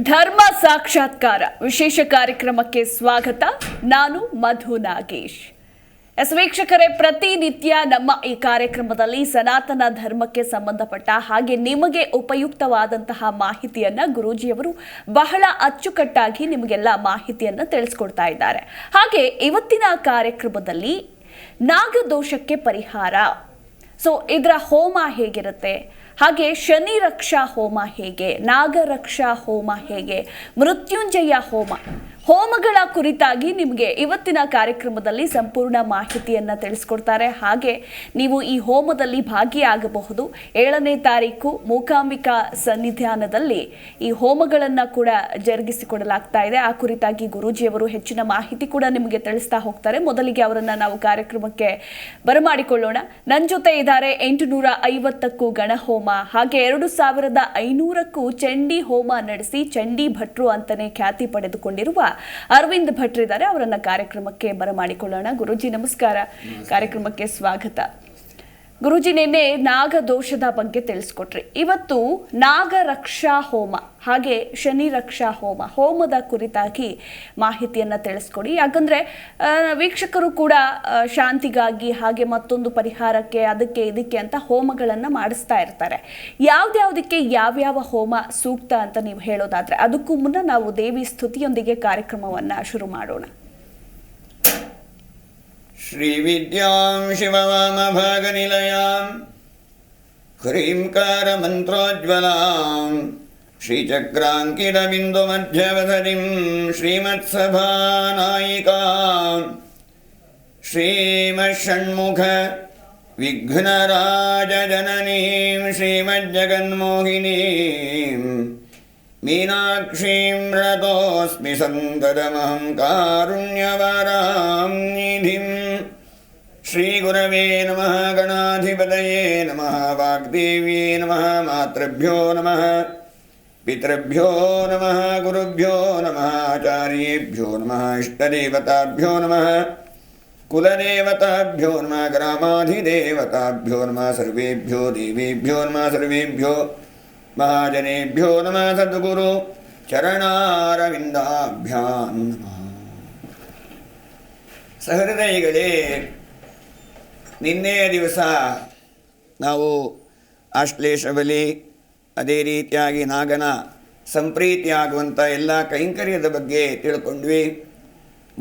ಧರ್ಮ ಸಾಕ್ಷಾತ್ಕಾರ ವಿಶೇಷ ಕಾರ್ಯಕ್ರಮಕ್ಕೆ ಸ್ವಾಗತ. ನಾನು ಮಧು ನಾಗೇಶ್. ವೀಕ್ಷಕರೇ, ಪ್ರತಿನಿತ್ಯ ನಮ್ಮ ಈ ಕಾರ್ಯಕ್ರಮದಲ್ಲಿ ಸನಾತನ ಧರ್ಮಕ್ಕೆ ಸಂಬಂಧಪಟ್ಟ ಹಾಗೆ ನಿಮಗೆ ಉಪಯುಕ್ತವಾದಂತಹ ಮಾಹಿತಿಯನ್ನ ಗುರೂಜಿಯವರು ಬಹಳ ಅಚ್ಚುಕಟ್ಟಾಗಿ ನಿಮಗೆಲ್ಲ ಮಾಹಿತಿಯನ್ನ ತಿಳಿಸ್ಕೊಡ್ತಾ ಇದ್ದಾರೆ. ಹಾಗೆ ಇವತ್ತಿನ ಕಾರ್ಯಕ್ರಮದಲ್ಲಿ ನಾಗದೋಷಕ್ಕೆ ಪರಿಹಾರ, ಇದರ ಹೋಮ ಹೇಗಿರುತ್ತೆ, ಹಾಗೆ ಶನಿ ರಕ್ಷಾ ಹೋಮ ಹೇಗೆ, ನಾಗರಕ್ಷಾ ಹೋಮ ಹೇಗೆ, ಮೃತ್ಯುಂಜಯ ಹೋಮಗಳ ಕುರಿತಾಗಿ ನಿಮಗೆ ಇವತ್ತಿನ ಕಾರ್ಯಕ್ರಮದಲ್ಲಿ ಸಂಪೂರ್ಣ ಮಾಹಿತಿಯನ್ನು ತಿಳಿಸ್ಕೊಡ್ತಾರೆ. ಹಾಗೆ ನೀವು ಈ ಹೋಮದಲ್ಲಿ ಭಾಗಿಯಾಗಬಹುದು. 7ನೇ ತಾರೀಕು ಮೂಕಾಂಬಿಕಾ ಸನ್ನಿಧಾನದಲ್ಲಿ ಈ ಹೋಮಗಳನ್ನು ಕೂಡ ಜರುಗಿಸಿಕೊಡಲಾಗ್ತಾ ಇದೆ. ಆ ಕುರಿತಾಗಿ ಗುರೂಜಿಯವರು ಹೆಚ್ಚಿನ ಮಾಹಿತಿ ಕೂಡ ನಿಮಗೆ ತಿಳಿಸ್ತಾ ಹೋಗ್ತಾರೆ. ಮೊದಲಿಗೆ ಅವರನ್ನು ನಾವು ಕಾರ್ಯಕ್ರಮಕ್ಕೆ ಬರಮಾಡಿಕೊಳ್ಳೋಣ. ನನ್ನ ಜೊತೆ ಇದ್ದಾರೆ 850ಕ್ಕೂ ಗಣಹೋಮ, ಹಾಗೆ 2500ಕ್ಕೂ ಚಂಡಿ ಹೋಮ ನಡೆಸಿ ಚಂಡಿ ಭಟ್ರು ಅಂತಾನೆ ಖ್ಯಾತಿ ಪಡೆದುಕೊಂಡಿರುವ ಅರವಿಂದ್ ಭಟ್ರು ಇದ್ದಾರೆ. ಅವರನ್ನ ಕಾರ್ಯಕ್ರಮಕ್ಕೆ ಬರಮಾಡಿಕೊಳ್ಳೋಣ. ಗುರೂಜಿ ನಮಸ್ಕಾರ, ಕಾರ್ಯಕ್ರಮಕ್ಕೆ ಸ್ವಾಗತ. ಗುರೂಜಿ, ನಿನ್ನೆ ನಾಗದೋಷದ ಬಗ್ಗೆ ತಿಳಿಸ್ಕೊಟ್ರಿ. ಇವತ್ತು ನಾಗರಕ್ಷಾ ಹೋಮ ಹಾಗೆ ಶನಿ ರಕ್ಷಾ ಹೋಮದ ಕುರಿತಾಗಿ ಮಾಹಿತಿಯನ್ನ ತಿಳಿಸ್ಕೊಡಿ. ಯಾಕಂದ್ರೆ ವೀಕ್ಷಕರು ಕೂಡ ಶಾಂತಿಗಾಗಿ ಹಾಗೆ ಮತ್ತೊಂದು ಪರಿಹಾರಕ್ಕೆ ಅದಕ್ಕೆ ಇದಕ್ಕೆ ಅಂತ ಹೋಮಗಳನ್ನ ಮಾಡಿಸ್ತಾ ಇರ್ತಾರೆ. ಯಾವ್ದ್ಯಾವ್ದಕ್ಕೆ ಯಾವ್ಯಾವ ಹೋಮ ಸೂಕ್ತ ಅಂತ ನೀವು ಹೇಳೋದಾದ್ರೆ, ಅದಕ್ಕೂ ಮುನ್ನ ನಾವು ದೇವಿ ಸ್ತುತಿಯೊಂದಿಗೆ ಕಾರ್ಯಕ್ರಮವನ್ನ ಶುರು ಮಾಡೋಣ. ಶ್ರೀವಿದ್ಯಾಂ ಶಿವವಾಮಭಾಗನಿಲಯಾಂ ಹ್ರೀಂಕಾರಮಂತ್ರೋಜ್ವಲಾಂ ಶ್ರೀಚಕ್ರಾಂಕಿತಬಿಂದುಮಧ್ಯವಸತಿಂ ಶ್ರೀಮತ್ಸಭಾನಾಯಿಕಾಂ ಶ್ರೀಮಷಣ್ಮುಖ ವಿಘ್ನರಾಜಜನನೀಂ ಶ್ರೀಮಜ್ಜಗನ್ಮೋಹಿನೀಂ ಮೀನಾಕ್ಷೀಂ ರತೋಸ್ಮಿ ಸಂತತಮಹಂ ಕಾರುಣ್ಯವಾರಾಂ ನಿಧಿಂ. ಶ್ರೀಗುರವೇ ನಮಃ, ಗಣಾಧಿಪತಯೇ ನಮಃ, ವಾಗ್ದೇವ್ಯೇ ನಮಃ, ಮಾತೃಭ್ಯೋ ನಮಃ, ಪಿತೃಭ್ಯೋ ನಮಃ, ಗುರುಭ್ಯೋ ನಮಃ, ಆಚಾರ್ಯೇಭ್ಯೋ ನಮಃ, ಇಷ್ಟದೇವತಾಭ್ಯೋ ನಮಃ, ಕುಲದೇವತಾಭ್ಯೋ ನಮಃ, ಗ್ರಾಮಾಧಿದೇವತಾಭ್ಯೋ ನಮಃ, ಸರ್ವೇಭ್ಯೋ ದೇವೇಭ್ಯೋ ನಮಃ, ಸರ್ವೇಭ್ಯೋ ಮಹಾಜನೇಭ್ಯೋ ನಮಃ, ಸದ್ಗುರು ಚರಣಾರವಿಂದಾಭ್ಯಾಂ ನಮಃ. ಸಹೃದಯಿಗಳೇ, ನಿನ್ನೆಯ ದಿವಸ ನಾವು ಆಶ್ಲೇಷ ಬಲಿ, ಅದೇ ರೀತಿಯಾಗಿ ನಾಗನ ಸಂಪ್ರೀತಿಯಾಗುವಂಥ ಎಲ್ಲ ಕೈಂಕರ್ಯದ ಬಗ್ಗೆ ತಿಳ್ಕೊಂಡ್ವಿ.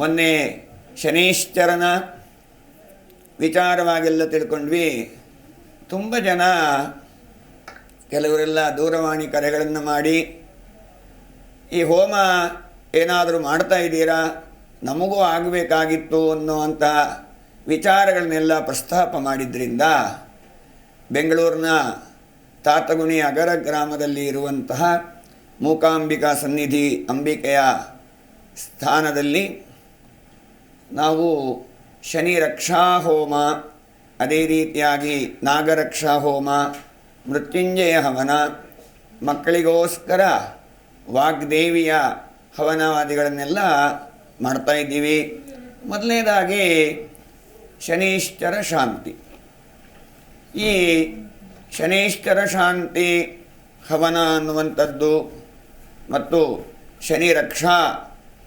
ಮೊನ್ನೆ ಶನೀಶ್ಚರನ ವಿಚಾರವಾಗೆಲ್ಲ ತಿಳ್ಕೊಂಡ್ವಿ. ತುಂಬ ಜನ, ಕೆಲವರೆಲ್ಲ ದೂರವಾಣಿ ಕರೆಗಳನ್ನು ಮಾಡಿ ಈ ಹೋಮ ಏನಾದರೂ ಮಾಡ್ತಾ ಇದ್ದೀರಾ, ನಮಗೂ ಆಗಬೇಕಾಗಿತ್ತು ಅನ್ನುವಂಥ ವಿಚಾರಗಳನ್ನೆಲ್ಲ ಪ್ರಸ್ತಾಪ ಮಾಡಿದ್ರಿಂದ ಬೆಂಗಳೂರಿನ ತಾತಗುಣಿ ಅಗರ ಗ್ರಾಮದಲ್ಲಿ ಇರುವಂತಹ ಮೂಕಾಂಬಿಕಾ ಸನ್ನಿಧಿ ಅಂಬಿಕೆಯ ಸ್ಥಾನದಲ್ಲಿ ನಾವು ಶನಿ ರಕ್ಷಾ ಹೋಮ, ಅದೇ ರೀತಿಯಾಗಿ ನಾಗರಕ್ಷಾ ಹೋಮ, ಮೃತ್ಯುಂಜಯ ಹವನ, ಮಕ್ಕಳಿಗೋಸ್ಕರ ವಾಗ್ದೇವಿಯ ಹವನವಾದಿಗಳನ್ನೆಲ್ಲ ಮಾಡ್ತಾಯಿದ್ದೀವಿ. ಮೊದಲನೇದಾಗಿ ಶನೀಶ್ಚರ ಶಾಂತಿ. ಈ ಶನೀಶ್ಚರ ಶಾಂತಿ ಹವನ ಅನ್ನುವಂಥದ್ದು ಮತ್ತು ಶನಿ ರಕ್ಷಾ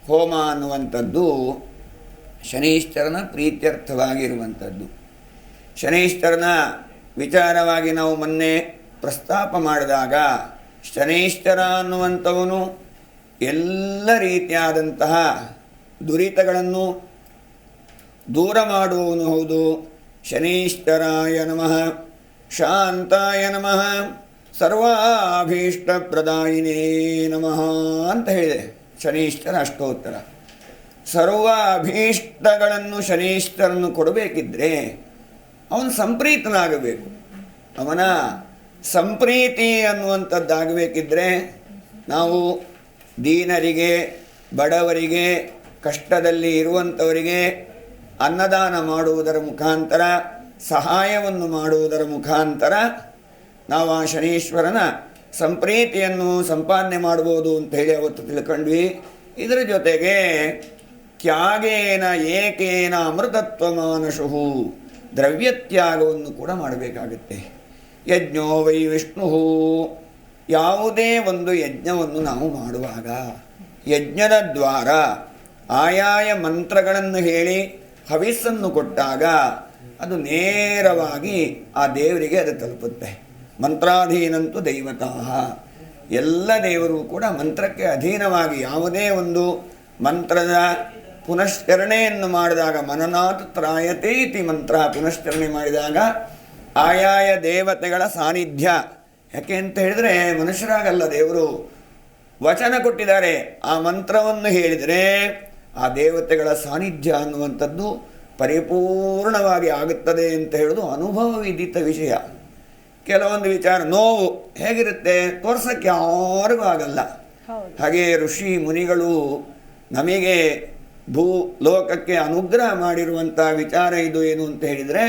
ಹೋಮ ಅನ್ನುವಂಥದ್ದು ಶನೀಶ್ಚರನ ಪ್ರೀತ್ಯರ್ಥವಾಗಿರುವಂಥದ್ದು. ಶನೀಶ್ಚರನ ವಿಚಾರವಾಗಿ ನಾವು ಮೊನ್ನೆ ಪ್ರಸ್ತಾಪ ಮಾಡಿದಾಗ, ಶನೀಶ್ಚರ ಅನ್ನುವಂಥವನು ಎಲ್ಲ ರೀತಿಯಾದಂತಹ ದುರಿತಗಳನ್ನು ದೂರ ಮಾಡುವವನು ಹೌದು. ಶನೀಶ್ಚರಾಯ ನಮಃ, ಶಾಂತಾಯ ನಮಃ, ಸರ್ವಾಭೀಷ್ಟಪ್ರದಾಯಿನೇ ನಮಃ ಅಂತ ಹೇಳಿದೆ ಶನೀಶ್ಚರ ಅಷ್ಟೋತ್ತರ. ಸರ್ವ ಅಭೀಷ್ಟಗಳನ್ನು ಶನೀಶ್ಚರನ್ನು ಕೊಡಬೇಕಿದ್ರೆ ಅವನು ಸಂಪ್ರೀತನಾಗಬೇಕು. ಅವನ ಸಂಪ್ರೀತಿ ಅನ್ನುವಂಥದ್ದಾಗಬೇಕಿದ್ರೆ ನಾವು ದೀನರಿಗೆ, ಬಡವರಿಗೆ, ಕಷ್ಟದಲ್ಲಿ ಇರುವಂಥವರಿಗೆ ಅನ್ನದಾನ ಮಾಡುವುದರ ಮುಖಾಂತರ, ಸಹಾಯವನ್ನು ಮಾಡುವುದರ ಮುಖಾಂತರ ನಾವು ಆ ಶನೀಶ್ವರನ ಸಂಪ್ರೀತಿಯನ್ನು ಸಂಪಾದನೆ ಮಾಡ್ಬೋದು ಅಂಥೇಳಿ ಅವತ್ತು ತಿಳ್ಕೊಂಡ್ವಿ. ಇದರ ಜೊತೆಗೆ ತ್ಯಾಗೇನ ಏಕೇನ ಅಮೃತತ್ವ ಮಾನಶು, ದ್ರವ್ಯತ್ಯಾಗವನ್ನು ಕೂಡ ಮಾಡಬೇಕಾಗುತ್ತೆ. ಯಜ್ಞೋ ವೈ ವಿಷ್ಣು ಯಾವುದೇ ಒಂದು ಯಜ್ಞವನ್ನು ನಾವು ಮಾಡುವಾಗ ಯಜ್ಞದ ದ್ವಾರ ಆಯಾಯ ಮಂತ್ರಗಳನ್ನು ಹೇಳಿ ಹವಿಸ್ಸನ್ನು ಕೊಟ್ಟಾಗ ಅದು ನೇರವಾಗಿ ಆ ದೇವರಿಗೆ ಅದು ತಲುಪುತ್ತೆ. ಮಂತ್ರಾಧೀನಂತೂ ದೈವತಃ, ಎಲ್ಲ ದೇವರು ಕೂಡ ಮಂತ್ರಕ್ಕೆ ಅಧೀನವಾಗಿ ಯಾವುದೇ ಒಂದು ಮಂತ್ರದ ಪುನಶ್ಚರಣೆಯನ್ನು ಮಾಡಿದಾಗ ಮನನಾತ್ ತ್ರಾಯತೆ ಇತಿ ಮಂತ್ರ ಪುನಶ್ಚರಣೆ ಮಾಡಿದಾಗ ಆಯಾಯ ದೇವತೆಗಳ ಸಾನ್ನಿಧ್ಯ. ಯಾಕೆ ಅಂತ ಹೇಳಿದರೆ ಮನುಷ್ಯರಾಗಲ್ಲ, ದೇವರು ವಚನ ಕೊಟ್ಟಿದ್ದಾರೆ. ಆ ಮಂತ್ರವನ್ನು ಹೇಳಿದರೆ ಆ ದೇವತೆಗಳ ಸಾನ್ನಿಧ್ಯ ಅನ್ನುವಂಥದ್ದು ಪರಿಪೂರ್ಣವಾಗಿ ಆಗುತ್ತದೆ ಅಂತ ಹೇಳೋದು ಅನುಭವ ವಿದಿತ ವಿಷಯ. ಕೆಲವೊಂದು ವಿಚಾರ ನೋವು ಹೇಗಿರುತ್ತೆ ತೋರ್ಸೋಕ್ಕೆ ಯಾರಿಗೂ ಆಗಲ್ಲ. ಹಾಗೆ ಋಷಿ ಮುನಿಗಳು ನಮಗೆ ಭೂ ಲೋಕಕ್ಕೆ ಅನುಗ್ರಹ ಮಾಡಿರುವಂಥ ವಿಚಾರ ಇದು ಏನು ಅಂತ ಹೇಳಿದರೆ,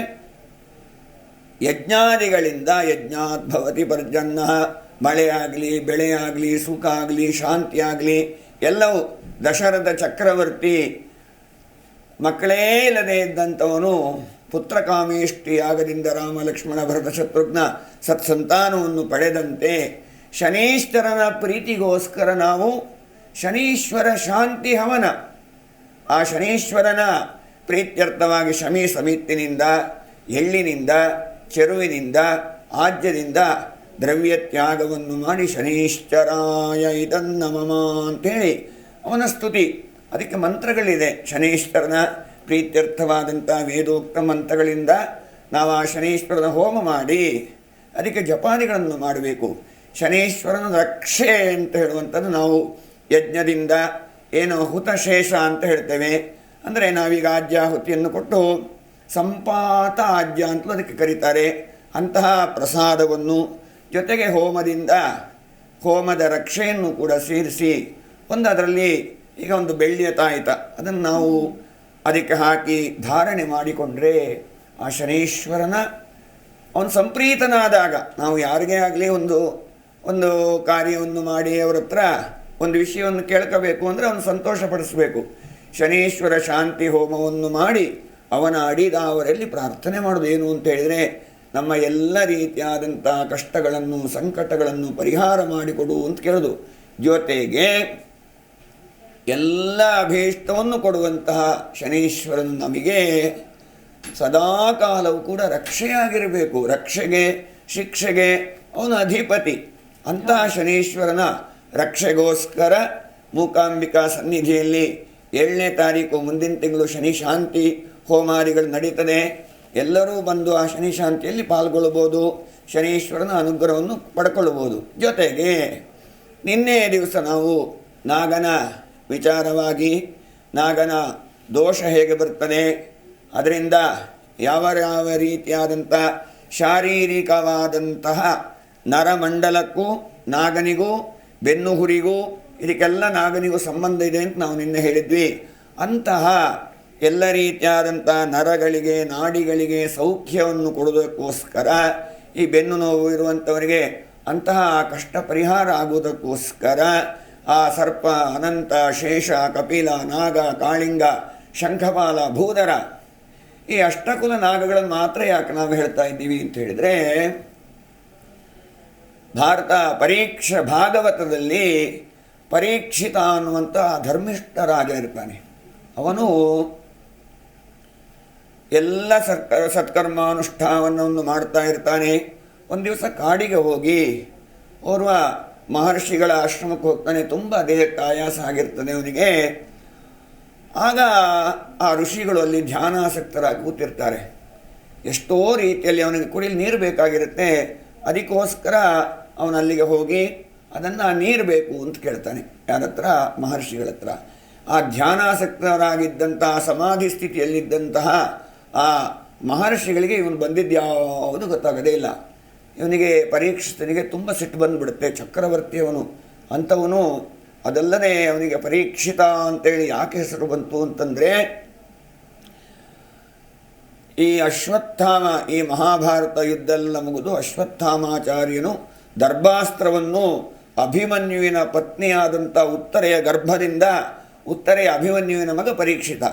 ಯಜ್ಞಾದಿಗಳಿಂದ ಯಜ್ಞಾತ್ ಭವತಿ ಪರ್ಜನ್ನ, ಮಳೆಯಾಗಲಿ ಬೆಳೆಯಾಗಲಿ ಸುಖ ಆಗಲಿ ಶಾಂತಿ ಆಗಲಿ ಎಲ್ಲವೂ. ದಶರಥ ಚಕ್ರವರ್ತಿ ಮಕ್ಕಳೇ ಇಲ್ಲದೆ ಇದ್ದಂಥವನು ಪುತ್ರಕಾಮೇಷ್ಟಿ ಯಾಗದಿಂದ ರಾಮ ಲಕ್ಷ್ಮಣ ಭರತ ಶತ್ರುಘ್ನ ಸತ್ಸಂತಾನವನ್ನು ಪಡೆದಂತೆ ಶನೀಶ್ವರನ ಪ್ರೀತಿಗೋಸ್ಕರ ನಾವು ಶನೀಶ್ವರ ಶಾಂತಿ ಹವನ, ಆ ಶನೀಶ್ವರನ ಪ್ರೀತ್ಯರ್ಥವಾಗಿ ಶಮಿ ಸಮಿತಿನಿಂದ ಎಳ್ಳಿನಿಂದ ಚೆರುವಿನಿಂದ ಆಜ್ಯದಿಂದ ದ್ರವ್ಯ ತ್ಯಾಗವನ್ನು ಮಾಡಿ ಶನೀಶ್ವರಾಯ ಇದನ್ನಮಮ ಅಂಥೇಳಿ ಅವನ ಸ್ತುತಿ. ಅದಕ್ಕೆ ಮಂತ್ರಗಳಿದೆ. ಶನೀಶ್ವರನ ಪ್ರೀತ್ಯರ್ಥವಾದಂಥ ವೇದೋಕ್ತ ಮಂತ್ರಗಳಿಂದ ನಾವು ಆ ಶನೀಶ್ವರನ ಹೋಮ ಮಾಡಿ ಅದಕ್ಕೆ ಜಪಾದಿಗಳನ್ನು ಮಾಡಬೇಕು. ಶನೀಶ್ವರನ ರಕ್ಷೆ ಅಂತ ಹೇಳುವಂಥದ್ದು ನಾವು ಯಜ್ಞದಿಂದ ಏನು ಹುತಶೇಷ ಅಂತ ಹೇಳ್ತೇವೆ. ಅಂದರೆ ನಾವೀಗ ಆಜ್ಯಾಹುತಿಯನ್ನು ಕೊಟ್ಟು ಸಂಪಾತ ಆಜ್ಯ ಅಂತಲೂ ಅದಕ್ಕೆ ಕರೀತಾರೆ. ಅಂತಹ ಪ್ರಸಾದವನ್ನು ಜೊತೆಗೆ ಹೋಮದ ರಕ್ಷೆಯನ್ನು ಕೂಡ ಸೇರಿಸಿ ಅದರಲ್ಲಿ ಈಗ ಒಂದು ಬೆಳ್ಳಿಯ ತಾಯಿತ ಅದನ್ನು ನಾವು ಅದಕ್ಕೆ ಹಾಕಿ ಧಾರಣೆ ಮಾಡಿಕೊಂಡ್ರೆ ಆ ಶನೀಶ್ವರನ ಅವನು ಸಂಪ್ರೀತನಾದಾಗ ನಾವು ಯಾರಿಗೇ ಆಗಲಿ ಒಂದು ಕಾರ್ಯವನ್ನು ಮಾಡಿ ಅವರ ಹತ್ರ ಒಂದು ವಿಷಯವನ್ನು ಕೇಳ್ಕೋಬೇಕು ಅಂದರೆ ಅವನು ಸಂತೋಷಪಡಿಸಬೇಕು. ಶನೀಶ್ವರ ಶಾಂತಿ ಹೋಮವನ್ನು ಮಾಡಿ ಅವನ ಅಡಿದಾವರಲ್ಲಿ ಪ್ರಾರ್ಥನೆ ಮಾಡೋದು ಏನು ಅಂತ ಹೇಳಿದರೆ, ನಮ್ಮ ಎಲ್ಲ ರೀತಿಯಾದಂಥ ಕಷ್ಟಗಳನ್ನು ಸಂಕಟಗಳನ್ನು ಪರಿಹಾರ ಮಾಡಿಕೊಡು ಅಂತ ಕೇಳೋದು. ಜೊತೆಗೆ ಎಲ್ಲ ಅಭೀಷ್ಟವನ್ನು ಕೊಡುವಂತಹ ಶನೀಶ್ವರನು ನಮಗೆ ಸದಾಕಾಲವೂ ಕೂಡ ರಕ್ಷೆಯಾಗಿರಬೇಕು. ರಕ್ಷೆಗೆ ಶಿಕ್ಷೆಗೆ ಅವನು ಅಧಿಪತಿ. ಅಂತಹ ಶನೀಶ್ವರನ ರಕ್ಷೆಗೋಸ್ಕರ ಮೂಕಾಂಬಿಕಾ ಸನ್ನಿಧಿಯಲ್ಲಿ 7ನೇ ತಾರೀಕು ಮುಂದಿನ ತಿಂಗಳು ಶನಿ ಶಾಂತಿ ಹೋಮಾದಿಗಳು ನಡೀತದೆ. ಎಲ್ಲರೂ ಬಂದು ಆ ಶನಿ ಶಾಂತಿಯಲ್ಲಿ ಪಾಲ್ಗೊಳ್ಬೋದು, ಶನೀಶ್ವರನ ಅನುಗ್ರಹವನ್ನು ಪಡ್ಕೊಳ್ಬೋದು. ಜೊತೆಗೆ ನಿನ್ನೆ ದಿವಸ ನಾವು ನಾಗನ ವಿಚಾರವಾಗಿ ನಾಗನ ದೋಷ ಹೇಗೆ ಬರ್ತದೆ, ಅದರಿಂದ ಯಾವ ರೀತಿಯಾದಂಥ ಶಾರೀರಿಕವಾದಂತಹ ನರಮಂಡಲಕ್ಕೂ ನಾಗನಿಗೂ ಬೆನ್ನುಹುರಿಗೂ ಇದಕ್ಕೆಲ್ಲ ನಾಗನಿಗೂ ಸಂಬಂಧ ಇದೆ ಅಂತ ನಾವು ನಿನ್ನೆ ಹೇಳಿದ್ವಿ. ಅಂತಹ ಎಲ್ಲ ರೀತಿಯಾದಂಥ ನರಗಳಿಗೆ ನಾಡಿಗಳಿಗೆ ಸೌಖ್ಯವನ್ನು ಕೊಡೋದಕ್ಕೋಸ್ಕರ ಈ ಬೆನ್ನು ನೋವು ಇರುವಂಥವರಿಗೆ ಅಂತಹ ಕಷ್ಟ ಪರಿಹಾರ ಆಗುವುದಕ್ಕೋಸ್ಕರ ಆ ಸರ್ಪ ಅನಂತ ಶೇಷ ಕಪಿಲ ನಾಗ ಕಾಳಿಂಗ ಶಂಖಪಾಲ ಭೂಧರ ಈ ಅಷ್ಟಕುಲ ನಾಗಗಳನ್ನು ಮಾತ್ರ ಯಾಕೆ ನಾವು ಹೇಳ್ತಾ ಇದ್ದೀವಿ ಅಂತ ಹೇಳಿದರೆ, ಭಾಗವತದಲ್ಲಿ ಪರೀಕ್ಷಿತ ಅನ್ನುವಂಥ ಧರ್ಮಿಷ್ಠರಾಗಿರ್ತಾನೆ. ಅವನು ಎಲ್ಲ ಸತ್ಕರ್ಮಾನುಷ್ಠಾನವನ್ನು ಮಾಡ್ತಾ ಇರ್ತಾನೆ. ಒಂದು ದಿವಸ ಕಾಡಿಗೆ ಹೋಗಿ ಓರ್ವ ಮಹರ್ಷಿಗಳ ಆಶ್ರಮಕ್ಕೆ ಹೋಗ್ತಾನೆ. ತುಂಬ ದೇಹಕ್ಕೆ ಆಯಾಸ ಆಗಿರ್ತದೆ ಅವನಿಗೆ. ಆಗ ಆ ಋಷಿಗಳು ಅಲ್ಲಿ ಧ್ಯಾನಾಸಕ್ತರಾಗಿ ಕೂತಿರ್ತಾರೆ. ಎಷ್ಟೋ ರೀತಿಯಲ್ಲಿ ಅವನಿಗೆ ಕುಡಿಯಲು ನೀರು ಬೇಕಾಗಿರುತ್ತೆ. ಅದಕ್ಕೋಸ್ಕರ ಅವನಲ್ಲಿಗೆ ಹೋಗಿ ಅದನ್ನು ನೀರು ಬೇಕು ಅಂತ ಕೇಳ್ತಾನೆ. ಯಾರ ಹತ್ರ? ಮಹರ್ಷಿಗಳ ಹತ್ರ. ಆ ಧ್ಯಾನಾಸಕ್ತರಾಗಿದ್ದಂತಹ ಸಮಾಧಿ ಸ್ಥಿತಿಯಲ್ಲಿದ್ದಂತಹ ಆ ಮಹರ್ಷಿಗಳಿಗೆ ಇವನು ಬಂದಿದ್ದ್ಯಾವುದು ಗೊತ್ತಾಗದೇ ಇಲ್ಲ. ಇವನಿಗೆ ಪರೀಕ್ಷಿತನಿಗೆ ತುಂಬ ಸಿಟ್ಟು ಬಂದುಬಿಡುತ್ತೆ. ಚಕ್ರವರ್ತಿಯವನು ಅಂಥವನು. ಅದಲ್ಲದೆ ಅವನಿಗೆ ಪರೀಕ್ಷಿತ ಅಂತೇಳಿ ಯಾಕೆ ಹೆಸರು ಬಂತು ಅಂತಂದರೆ, ಈ ಅಶ್ವತ್ಥಾಮ ಈ ಮಹಾಭಾರತ ಯುದ್ಧ ಎಲ್ಲ ಮುಗಿದು ಅಶ್ವತ್ಥಾಮಾಚಾರ್ಯನು ದರ್ಭಾಸ್ತ್ರವನ್ನು ಅಭಿಮನ್ಯುವಿನ ಪತ್ನಿಯಾದಂಥ ಉತ್ತರೆಯ ಗರ್ಭದಿಂದ, ಉತ್ತರೆಯ ಅಭಿಮನ್ಯುವಿನ ಮಗ ಪರೀಕ್ಷಿತ,